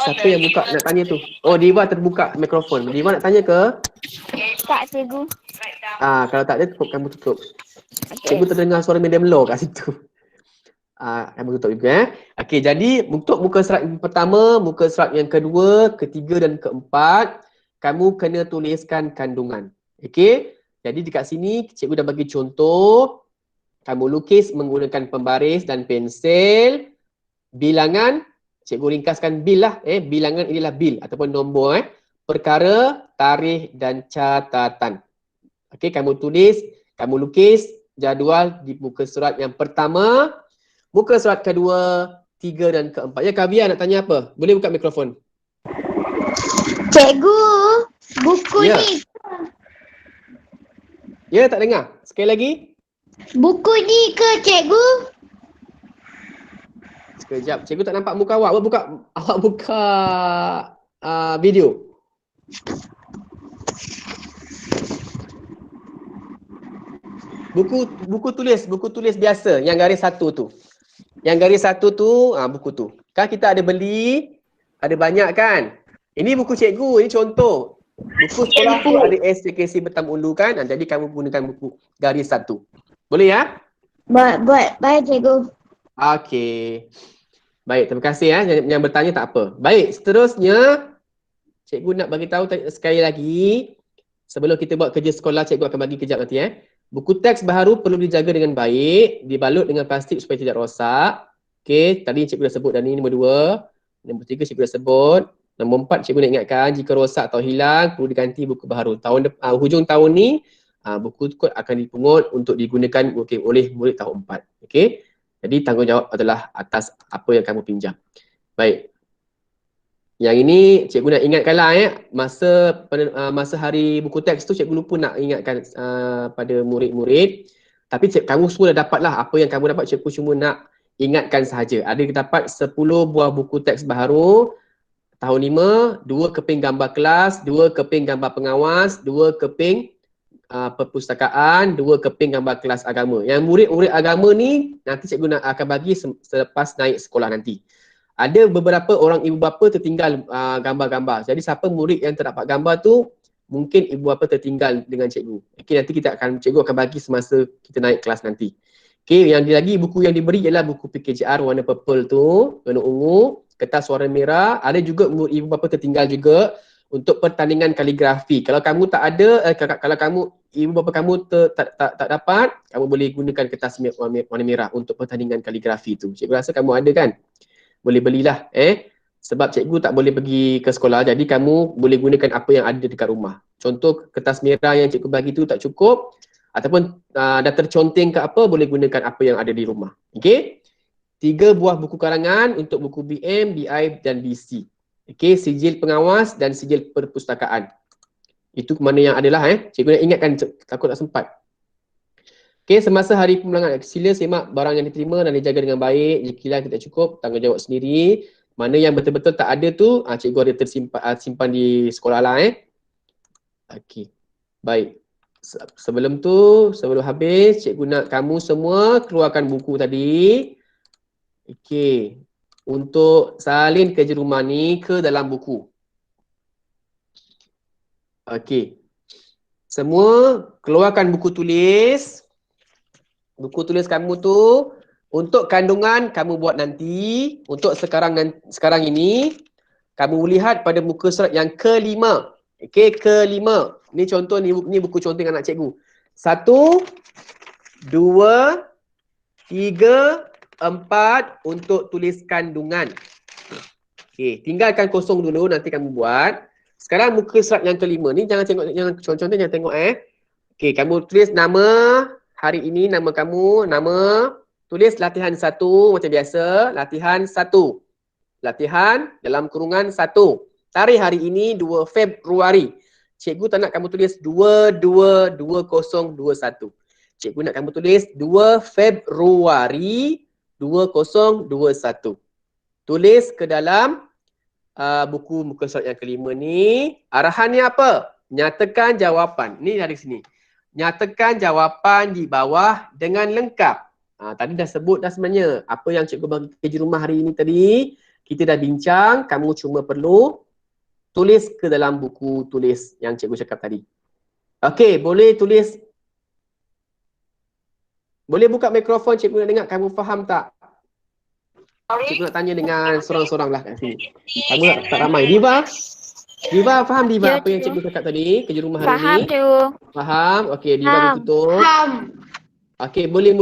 Siapa yang buka nak tanya tu? Oh, Diva terbuka mikrofon. Diva nak tanya ke? Tak, cikgu. Kalau tak ada, kamu tutup. Cikgu terdengar suara medium low kat situ. Kamu tutup juga. Okey, jadi untuk muka surat yang pertama, muka surat yang kedua, ketiga dan keempat, kamu kena tuliskan kandungan. Okey, jadi dekat sini cikgu dah bagi contoh. Kamu lukis menggunakan pembaris dan pensel. Bilangan, cikgu ringkaskan bil lah. Bilangan inilah bil ataupun nombor. Perkara, tarikh dan catatan. Okey, kamu tulis, kamu lukis jadual di muka surat yang pertama, muka surat kedua, tiga dan keempat. Ya, Kavia nak tanya apa? Boleh buka mikrofon. Cikgu, buku Ya. ni. Ya, tak dengar. Sekali lagi. Buku ni ke cikgu? Sekejap, cikgu tak nampak muka awak. Awak buka video. Buku tulis biasa yang garis satu tu. Yang garis satu tu, buku tu. Kan kita ada beli, ada banyak kan? Ini buku cikgu, ini contoh. Buku sekolah tu ada SJKC Betam Ulu kan? Jadi kamu gunakan buku garis satu. Boleh ya? Baik cikgu. Okey. Baik, terima kasih ya. Yang bertanya tak apa. Baik, seterusnya cikgu nak bagi tahu sekali lagi. Sebelum kita buat kerja sekolah, cikgu akan bagi kejap nanti Buku teks baharu perlu dijaga dengan baik, dibalut dengan plastik supaya tidak rosak. Okey, tadi cikgu dah sebut dan ini nombor 2. Nombor 3 cikgu dah sebut. Nombor 4 cikgu nak ingatkan jika rosak atau hilang perlu diganti buku baharu. Hujung tahun ni buku tu akan dipungut untuk digunakan oleh murid tahun 4. Okey. Jadi tanggungjawab adalah atas apa yang kamu pinjam. Baik. Yang ini cikgu nak ingatkanlah masa hari buku teks tu cikgu lupa nak ingatkan pada murid-murid. Tapi kamu semua dah dapatlah apa yang kamu dapat, cikgu cuma nak ingatkan sahaja. Ada dapat 10 buah buku teks baharu tahun 5, 2 keping gambar kelas, 2 keping gambar pengawas, 2 keping perpustakaan, 2 keping gambar kelas agama. Yang murid-murid agama ni nanti cikgu akan bagi selepas naik sekolah nanti. Ada beberapa orang ibu bapa tertinggal gambar-gambar. Jadi siapa murid yang terdapat gambar tu, mungkin ibu bapa tertinggal dengan cikgu. Okey, nanti cikgu akan bagi semasa kita naik kelas nanti. Okey, yang lagi buku yang diberi ialah buku PKJR warna purple tu, warna ungu, kertas warna merah. Ada juga ibu bapa tertinggal juga untuk pertandingan kaligrafi. Kalau kamu tak ada, kalau ibu bapa kamu tak dapat, kamu boleh gunakan kertas warna merah untuk pertandingan kaligrafi tu. Cikgu rasa kamu ada kan? Boleh belilah sebab cikgu tak boleh pergi ke sekolah, jadi kamu boleh gunakan apa yang ada dekat rumah. Contoh kertas merah yang cikgu bagi tu tak cukup ataupun dah terconteng ke apa, boleh gunakan apa yang ada di rumah. Okey, 3 buah buku karangan untuk buku BM, BI dan BC. Okey, sijil pengawas dan sijil perpustakaan. Itu mana yang adalah cikgu nak ingatkan, takut tak sempat. Okey, semasa hari pemulangan, sila semak barang yang diterima dan dijaga dengan baik. Jika tidak cukup, tanggungjawab sendiri. Mana yang betul-betul tak ada tu, cikgu ada simpan di sekolah lah Okey, baik. Sebelum habis, cikgu nak kamu semua keluarkan buku tadi. Okey, untuk salin kerja rumah ni ke dalam buku. Okey, semua keluarkan buku tulis. Buku tulis kamu tu untuk kandungan kamu buat nanti. Untuk sekarang ini kamu lihat pada muka surat yang ke-5. Okey, ke-5. Ni contoh ni buku contoh anak cikgu. 1 2 3 4 untuk tulis kandungan. Okey, tinggalkan kosong dulu, nanti kamu buat. Sekarang muka surat yang ke-5 ni jangan contoh jangan tengok Okey, kamu tulis nama. Hari ini nama kamu, tulis latihan 1 macam biasa, latihan 1. Latihan dalam kurungan 1. Tarikh hari ini 2 Februari. Cikgu tak nak kamu tulis 222021. Cikgu nak kamu tulis 2 Februari 2021. Tulis ke dalam buku muka surat yang kelima ni. Arahannya apa? Nyatakan jawapan. Ni dari sini. Nyatakan jawapan di bawah dengan lengkap. Tadi dah sebut dah sebenarnya. Apa yang cikgu bagi kerja rumah hari ini tadi. Kita dah bincang. Kamu cuma perlu tulis ke dalam buku tulis yang cikgu cakap tadi. Okey, boleh tulis. Boleh buka mikrofon, cikgu nak dengar kamu faham tak? Cikgu nak tanya dengan sorang-sorang lah kat sini. Kamu tak ramai. Diva? Diva faham Diva apa yang cikgu cakap tadi? Kerja rumah hari Faham, ni? cikgu. Faham? Okey, Diva boleh tutup. Faham. Okey, boleh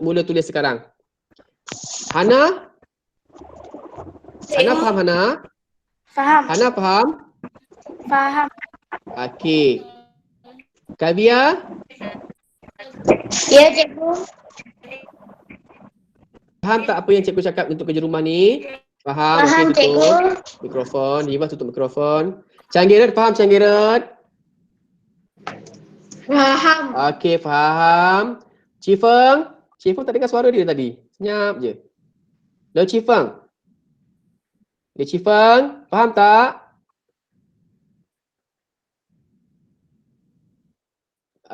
mula tulis sekarang. Hana? Hana faham Hana? Faham. Hana faham? Faham. Okey. Kavia? Ya, cikgu. Faham tak apa yang cikgu cakap untuk kerja rumah ni? Faham? Faham, Okey, tutup cikgu. mikrofon. Diva tutup mikrofon. Canggirat faham Canggirat? Faham. Okey, faham. Cifeng? Cifeng tak dengar suara dia tadi. Senyap je. Lo Cifeng? Ya Cifeng, faham tak?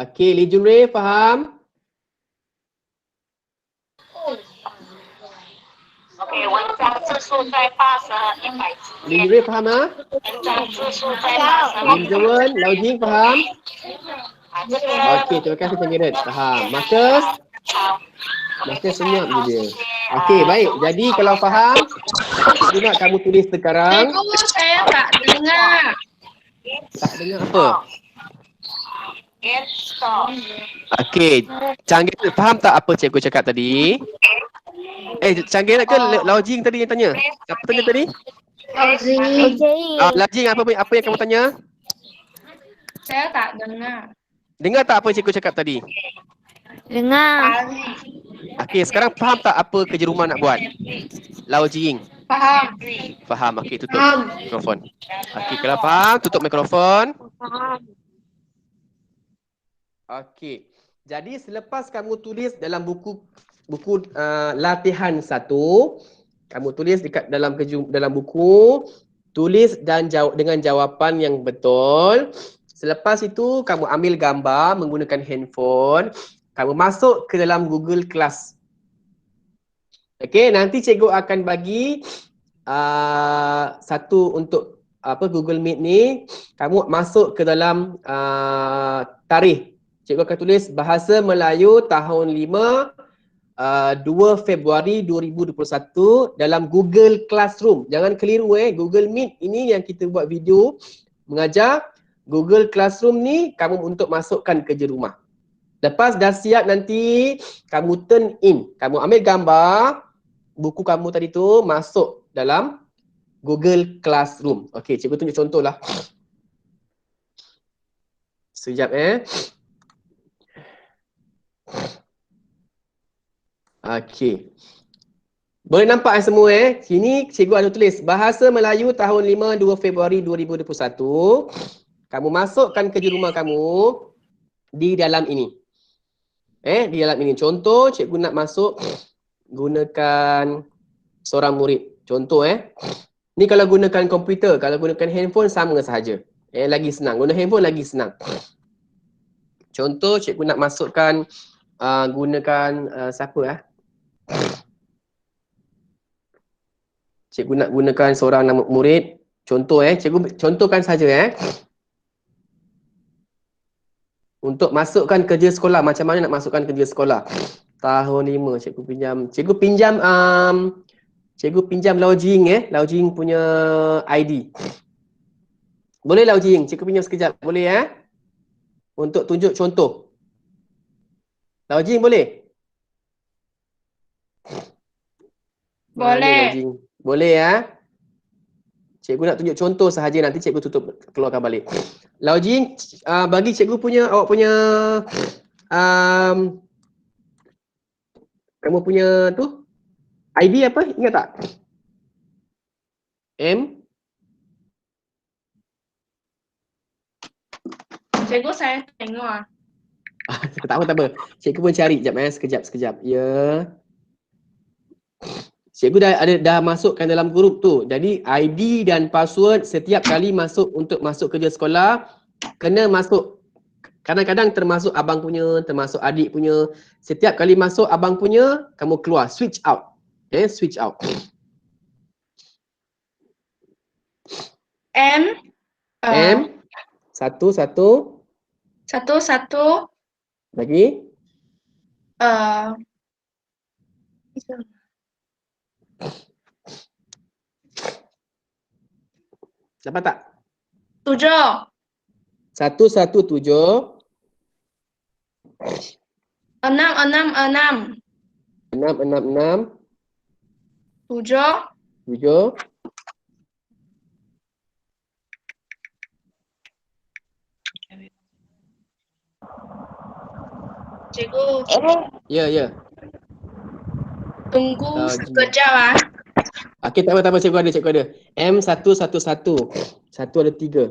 Okey, Lee Jun Ray faham? Lee Jun Ray faham ah? Lee Jun Ray, Lau Jing faham? Okey, terima kasih Canggirat. Faham. Marcus? Marcus senyap je dia. Okey, baik. Jadi kalau faham, cikgu nak kamu tulis sekarang. Cikgu, saya tak dengar. Tak dengar apa? Okey, Canggirat faham tak apa cikgu cakap tadi? Canggirat ke Lau Jing tadi yang tanya? Siapa tanya tadi? Fauzi. Lau Jing, apa yang kamu tanya? Saya tak dengar. Dengar tak apa cikgu cakap tadi? Dengar. Okey, sekarang faham tak apa kerja rumah nak buat? Lau Jing. Faham. Faham. Okey, tutup Faham. mikrofon. Okey, kalau faham, tutup mikrofon. Faham. Okey. Jadi selepas kamu tulis dalam buku latihan 1, kamu tulis dekat dalam buku, tulis dan jawab dengan jawapan yang betul. Selepas itu kamu ambil gambar menggunakan handphone, kamu masuk ke dalam Google Class. Okey, nanti cikgu akan bagi satu untuk Google Meet ni, kamu masuk ke dalam tarikh. Cikgu akan tulis Bahasa Melayu tahun 5 2 Februari 2021 dalam Google Classroom. Jangan keliru Google Meet ini yang kita buat video mengajar. Google Classroom ni kamu untuk masukkan kerja rumah. Lepas dah siap nanti kamu turn in. Kamu ambil gambar buku kamu tadi tu masuk dalam Google Classroom. Okey, cikgu tunjuk contoh lah. Sekejap Okey. Boleh nampak semua Sini cikgu ada tulis Bahasa Melayu tahun 5 2 Februari 2021. Kamu masukkan kerja rumah kamu di dalam ini. Di dalam ini. Contoh cikgu nak masuk gunakan seorang murid. Contoh ni kalau gunakan komputer, kalau gunakan handphone sama sahaja. Lagi senang. Guna handphone lagi senang. Contoh cikgu nak masukkan gunakan siapa Cikgu nak gunakan seorang nama murid. Contoh cikgu contohkan saja untuk masukkan kerja sekolah. Macam mana nak masukkan kerja sekolah? Tahun 5 cikgu pinjam Lau Jing Lau Jing punya ID. Boleh Lau Jing? Cikgu pinjam sekejap. Boleh untuk tunjuk contoh. Lau Jing boleh? Boleh. Boleh Cikgu nak tunjuk contoh sahaja, nanti cikgu tutup keluarkan balik. Lau Jing, bagi cikgu punya awak punya kamu punya tu ID apa? Ingat tak? cikgu saya tengok. Tak apa. Cikgu pun cari sekejap. Ya. Cikgu dah masukkan dalam grup tu. Jadi ID dan password setiap kali untuk masuk kerja sekolah kena masuk. Kadang-kadang termasuk abang punya, termasuk adik punya. Setiap kali masuk abang punya, kamu keluar, switch out. Okay, switch out. M satu lagi. Dapat tak? 7 117 6 666 7 7 Cikgu Ya. tunggu sekejap ah. Okey, tak apa, cikgu ada. M111. Satu ada 3.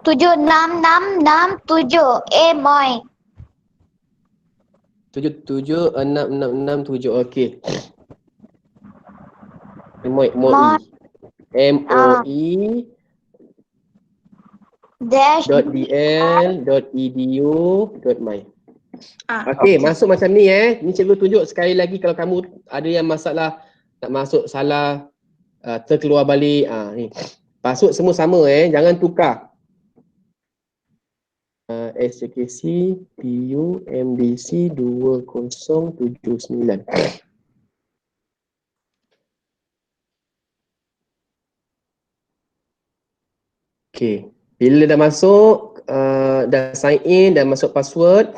76667 boy. 77667. Okey. MOE. MOE Dash .dl.edu.my. Okey, masuk macam ni Ni cikgu tunjuk sekali lagi kalau kamu ada yang masalah nak masuk salah terkeluar balik. Ni. Masuk semua sama jangan tukar. SJKC PU MDC 2079. Okey. Bila dah masuk, dah sign in, dah masuk password.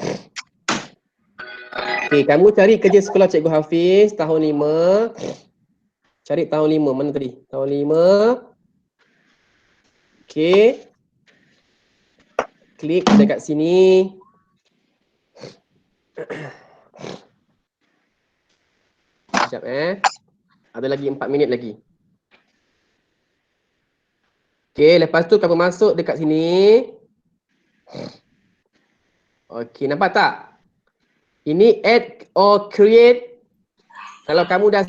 Okey, kamu cari kerja sekolah Cikgu Hafiz tahun 5. Cari tahun 5, mana tadi? Tahun 5. Okey. Klik dekat sini. Sekejap Ada lagi 4 minit lagi. Okey, lepas tu kamu masuk dekat sini. Okey, nampak tak? Ini add or create. Kalau kamu dah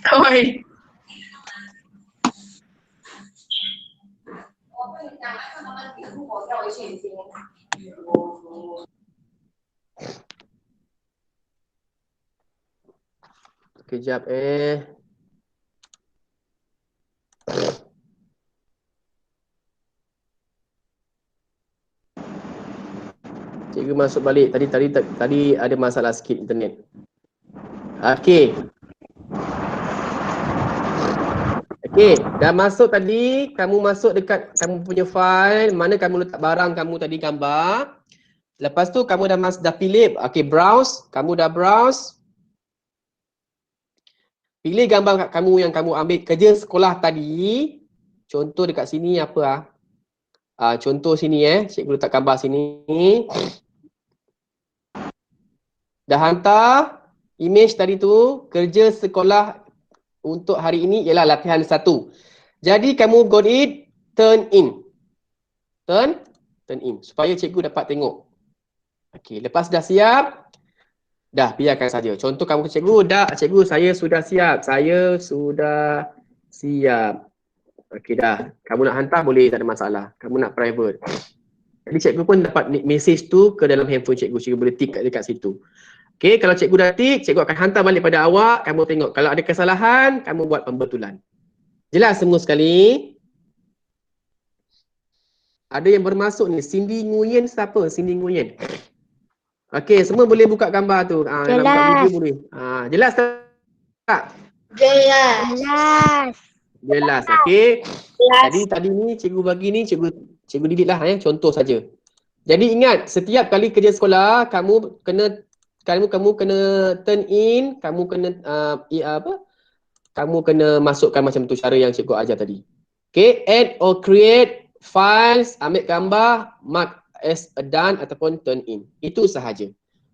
Oi. Kejap Cikgu masuk balik. Tadi ada masalah sikit internet. Okey. Okey, dah masuk tadi, kamu masuk dekat kamu punya file, mana kamu letak barang kamu tadi gambar. Lepas tu kamu dah pilih, okey browse, kamu dah browse. Pilih gambar kamu yang kamu ambil kerja sekolah tadi. Contoh dekat sini apa contoh sini cikgu letak gambar sini. Dah hantar image tadi tu, kerja sekolah untuk hari ini ialah latihan 1. Jadi kamu got it, turn in. Turn in supaya cikgu dapat tengok. Okey, lepas dah siap, dah biarkan saja. Contoh kamu ke cikgu, cikgu saya sudah siap. Okey dah. Kamu nak hantar boleh, tak ada masalah. Kamu nak private. Jadi cikgu pun dapat message tu ke dalam handphone cikgu. Cikgu boleh tick dekat situ. Okey, kalau cikgu dah tick, cikgu akan hantar balik pada awak. Kamu tengok. Kalau ada kesalahan, kamu buat pembetulan. Jelas semua sekali? Ada yang bermasuk ni. Cindy Nguyen siapa? Cindy Nguyen. Okey, semua boleh buka gambar tu. Nak buka video boleh. Jelas tak? Jelas. Okey. Jadi tadi ni cikgu bagi ni, cikgu didik lah contoh saja. Jadi ingat, setiap kali kerja sekolah kamu kena turn in, kamu kena kamu kena masukkan macam tu cara yang cikgu ajar tadi. Okey, add or create files, ambil gambar, mark as a done ataupun turn in. Itu sahaja.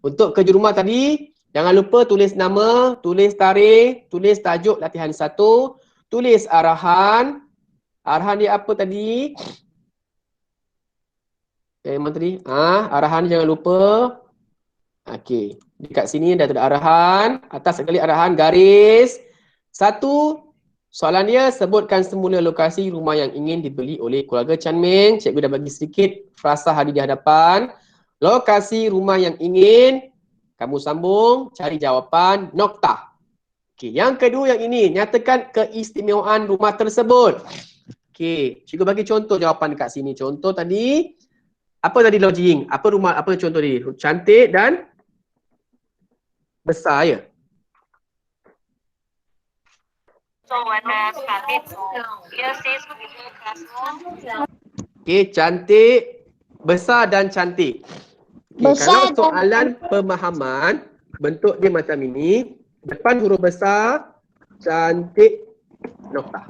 Untuk kerja rumah tadi, jangan lupa tulis nama, tulis tarikh, tulis tajuk latihan 1, tulis arahan. Arahan dia apa tadi? Mana tadi? Arahan jangan lupa. Okey, dekat sini dah ada arahan. Atas sekali arahan garis. 1, soalan dia, sebutkan semula lokasi rumah yang ingin dibeli oleh keluarga Chan Meng. Cikgu dah bagi sedikit frasa hadir di hadapan. Lokasi rumah yang ingin, kamu sambung, cari jawapan, noktah. Okey, yang kedua yang ini, nyatakan keistimewaan rumah tersebut. Okey, cikgu bagi contoh jawapan dekat sini. Contoh tadi, apa tadi lodging? Apa rumah, apa contoh tadi? Cantik dan besar ya? Okey, cantik, besar dan cantik. Okay, Besar kalau soalan pemahaman, bentuk dia macam ini. Depan huruf besar, cantik, noktah.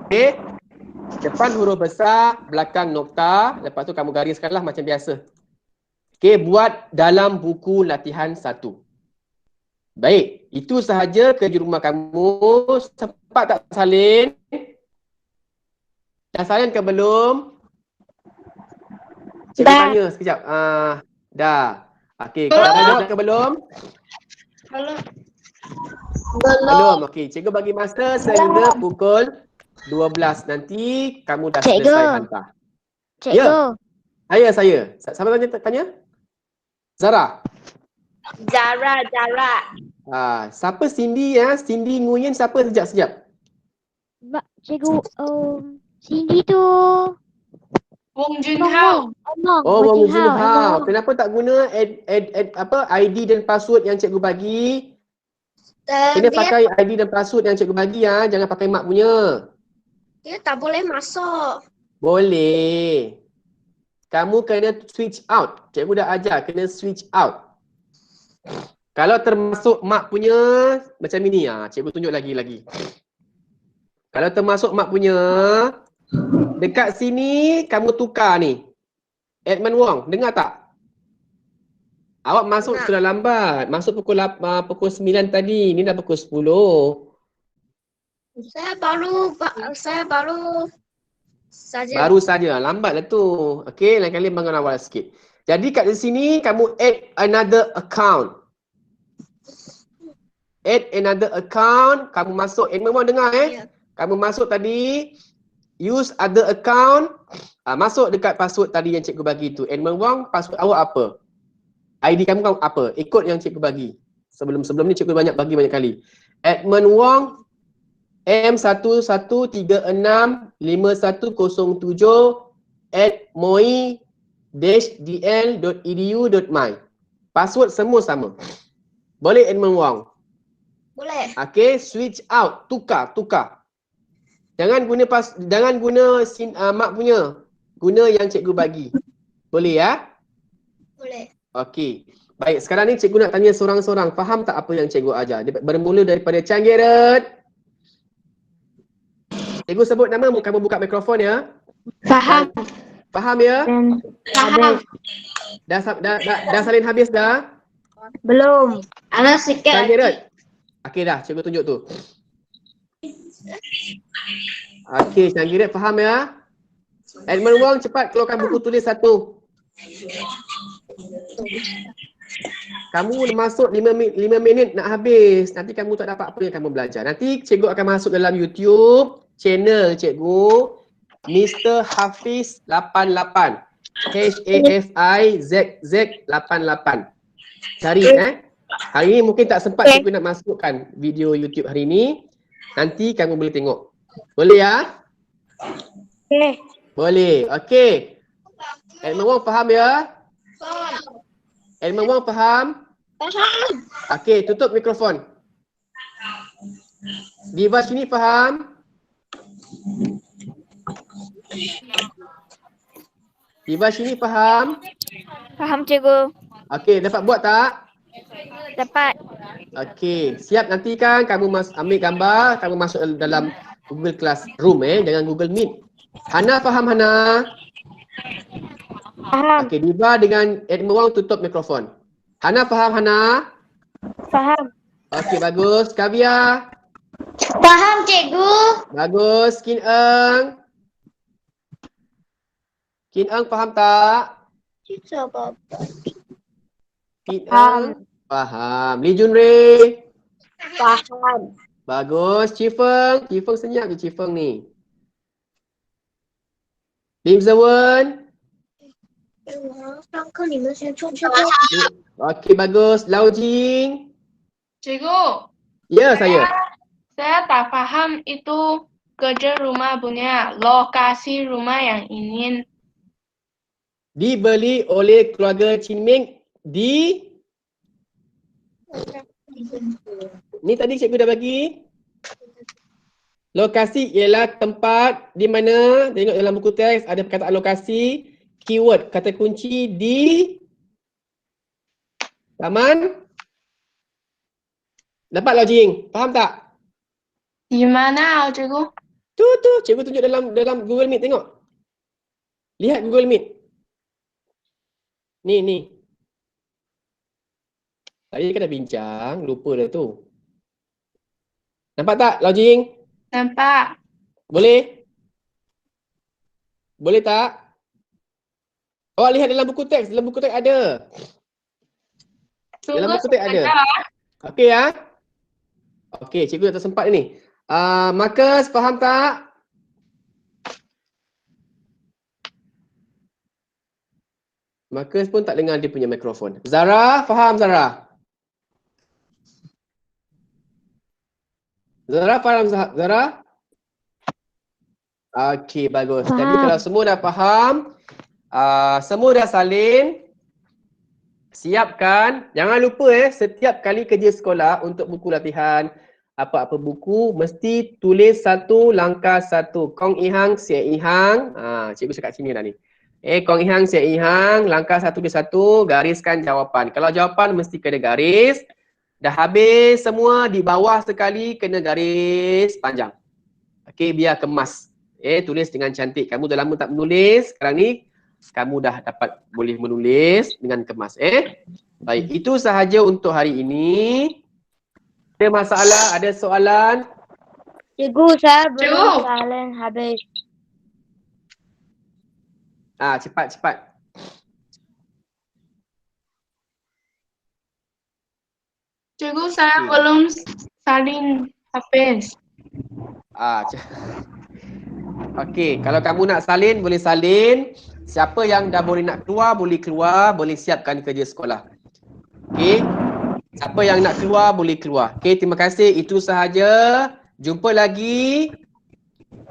Okey. Depan huruf besar, belakang noktah. Lepas tu kamu gariskanlah macam biasa. Okey, buat dalam buku latihan 1. Baik, itu sahaja kerja rumah kamu. Sempat tak salin? Dah salin ke belum? Cikgu tanya sekejap. Dah. Okey, kau dah jawab ke belum? Belum. Okey, cikgu bagi masa sehingga pukul 12. Nanti kamu dah selesai hantar. Cikgu. Ya. Saya. Siapa tanya? Zara. Zara. Siapa Cindy ya? Cindy Nguyen siapa sekejap? Cikgu, Cindy tu Wong Jun Hao. Wong Jun Hao. Kenapa tak guna ID dan password yang cikgu bagi? Kena pakai ID dan password yang cikgu bagi ya. Jangan pakai mak punya. Dia tak boleh masuk. Boleh. Kamu kena switch out. Cikgu dah ajar kena switch out. Kalau termasuk mak punya macam ini cikgu tunjuk lagi. Kalau termasuk mak punya, dekat sini kamu tukar ni. Edmund Wong, dengar tak? Awak masuk sudah lambat. Masuk pukul 9 tadi. Ni dah pukul 10. Saya baru saja. Baru saja. Lambatlah tu. Okey, lain kali bangun awal sikit. Jadi kat sini kamu add another account. Add another account. Kamu masuk. Edmund Wong dengar Kamu masuk tadi. Use other account. Masuk dekat password tadi yang cikgu bagi tu. Edmund Wong, password awak apa? ID kamu apa? Ikut yang cikgu bagi. Sebelum ni cikgu banyak kali. Edmund Wong m13657@moi-dl.edu.my. Password semua sama. Boleh Edmund Wong? Boleh. Okey, switch out, tukar. Jangan guna mak punya. Guna yang cikgu bagi. Boleh ya? Boleh. Okey. Baik, sekarang ni cikgu nak tanya seorang-seorang. Faham tak apa yang cikgu ajar? Bermula daripada Chan Garrett. Cikgu sebut nama, kamu buka mikrofon ya. Faham. Faham ya? Faham. Dah salin habis dah? Belum. Ada sikit Chan Garrett. Okey dah, cikgu tunjuk tu. Okey, Chan Garrett faham ya? Edmund Wong cepat keluarkan buku tulis 1. Kamu masuk 5 minit nak habis. Nanti kamu tak dapat apa yang kamu belajar. Nanti cikgu akan masuk dalam YouTube channel cikgu Mr. Hafiz 88. HAFIZZ88. Cari Hari ni mungkin tak sempat cikgu nak masukkan video YouTube hari ni. Nanti kamu boleh tengok. Boleh ya? Boleh. Okey. Edmund Wong faham ya? Faham. Edmund Wong faham? Faham. Okey, tutup mikrofon. Diva sini faham? Diva sini faham? Faham cikgu. Okey, dapat buat tak? Dapat. Okey, siap nanti kan kamu ambil gambar, kamu masuk dalam Google Classroom jangan Google Meet. Hana faham Hana? Faham. Okey, Diva dengan Edmund Wong tutup mikrofon. Hana faham Hana? Faham. Okey, bagus. Kavia? Faham cikgu. Bagus. Kin Eng? Kin Eng faham tak? Coba. Kin Faham. Eng? Faham. Lee Jun Rei? Faham. Bagus. Cifeng? Cifeng senyap je Cifeng ni. Lim Zewen? Okey, bagus. Lau Jing? Cikgu, Ya, saya. saya tak paham itu kerja rumah punya lokasi rumah yang ingin. Dibeli oleh keluarga Chin Ming di... Ni tadi cikgu dah bagi. Lokasi ialah tempat di mana, tengok dalam buku teks ada perkataan lokasi, keyword, kata kunci di taman. Dapat Lojing? Faham tak? Di mana, cikgu? Tu, cikgu tunjuk dalam Google Meet, tengok. Lihat Google Meet. Ni. Tadi kan dah bincang, lupa dah tu. Nampak tak Lojing? Nampak. Boleh? Boleh tak? Awak lihat dalam buku teks ada. Dalam Tunggu buku teks ada. sebentar. Okey ya? Okey, cikgu dah tersempat ni. Marcus, faham tak? Marcus pun tak dengar dia punya mikrofon. Zara, faham Zara? Zara faham Zara? Okey, bagus. Faham. Jadi kalau semua dah faham, semua dah salin, siapkan. Jangan lupa setiap kali kerja sekolah untuk buku latihan, apa-apa buku, mesti tulis satu langkah satu. Kong Ihang, Sia Ihang. Cikgu cakap sini dah ni. Kong Ihang, Sia Ihang, langkah satu ke satu, gariskan jawapan. Kalau jawapan mesti kena garis. Dah habis semua, di bawah sekali kena garis panjang. Okey, biar kemas. Tulis dengan cantik. Kamu dah lama tak menulis, sekarang ni kamu dah dapat boleh menulis dengan kemas. Baik, itu sahaja untuk hari ini. Ada masalah, ada soalan? Cikgu, saya Cikgu. belum salin habis. Cepat. Cikgu, saya belum salin habis. Okey, kalau kamu nak salin, boleh salin. Siapa yang dah boleh nak keluar, boleh siapkan kerja sekolah. Okey. Siapa yang nak keluar, boleh keluar. Okey, terima kasih. Itu sahaja. Jumpa lagi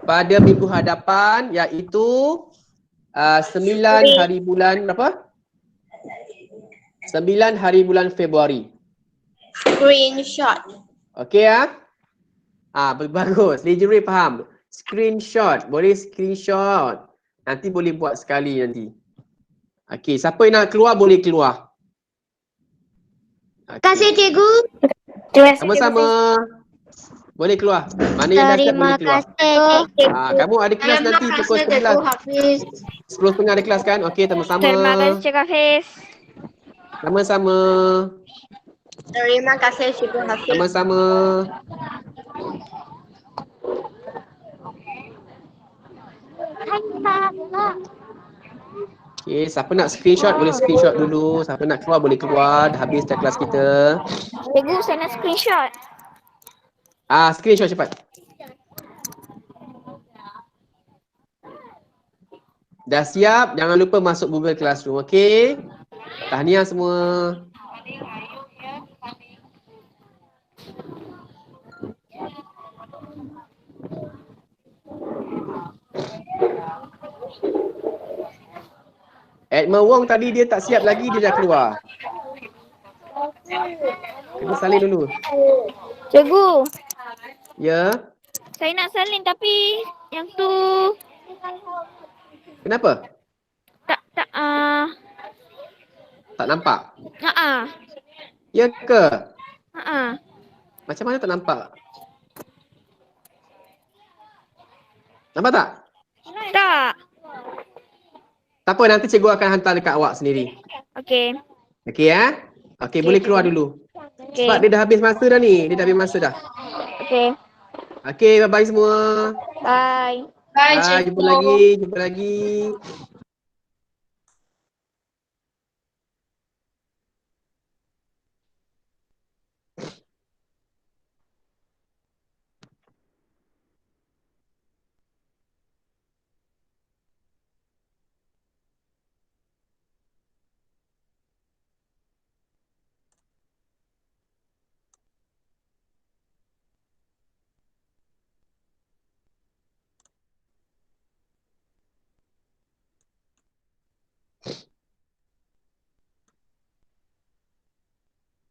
pada minggu hadapan, iaitu 9 hari bulan berapa? 9 hari bulan Februari. Screenshot. Okey ya? Bagus. Lijuri faham. Screenshot. Boleh screenshot. Nanti boleh buat sekali nanti. Okey, siapa yang nak keluar boleh keluar. Terima kasih cikgu. Sama-sama. Boleh keluar. Mana yang dah siap boleh keluar. Kamu ada kelas nanti pukul 11. Hafiz. 10.30 ada kelas kan? Okey, sama-sama. Terima kasih Cikgu Hafiz. Sama-sama. Terima kasih cikgu Hafiz. Sama-sama. Okey, siapa nak screenshot boleh screenshot dulu. Siapa nak keluar boleh keluar. Dah habis dah kelas kita. Cikgu, saya nak screenshot. Screenshot cepat. Dah siap? Jangan lupa masuk Google Classroom, okey? Tahniah semua. Edmund Wong tadi dia tak siap lagi, dia dah keluar. Kena salin dulu. Cikgu, Ya? saya nak salin tapi yang tu Kenapa? tak Tak nampak? Ya ke? Macam mana tak nampak? Nampak tak? Tak. Tak apa, nanti cikgu akan hantar dekat awak sendiri. Okey. Okey ya? Okey, boleh keluar dulu. Okey. Sebab dia dah habis masa dah ni. Dia dah habis masa dah. Okey. Okey, bye-bye semua. Bye. Bye, Bye, jumpa cikgu. lagi. Jumpa lagi.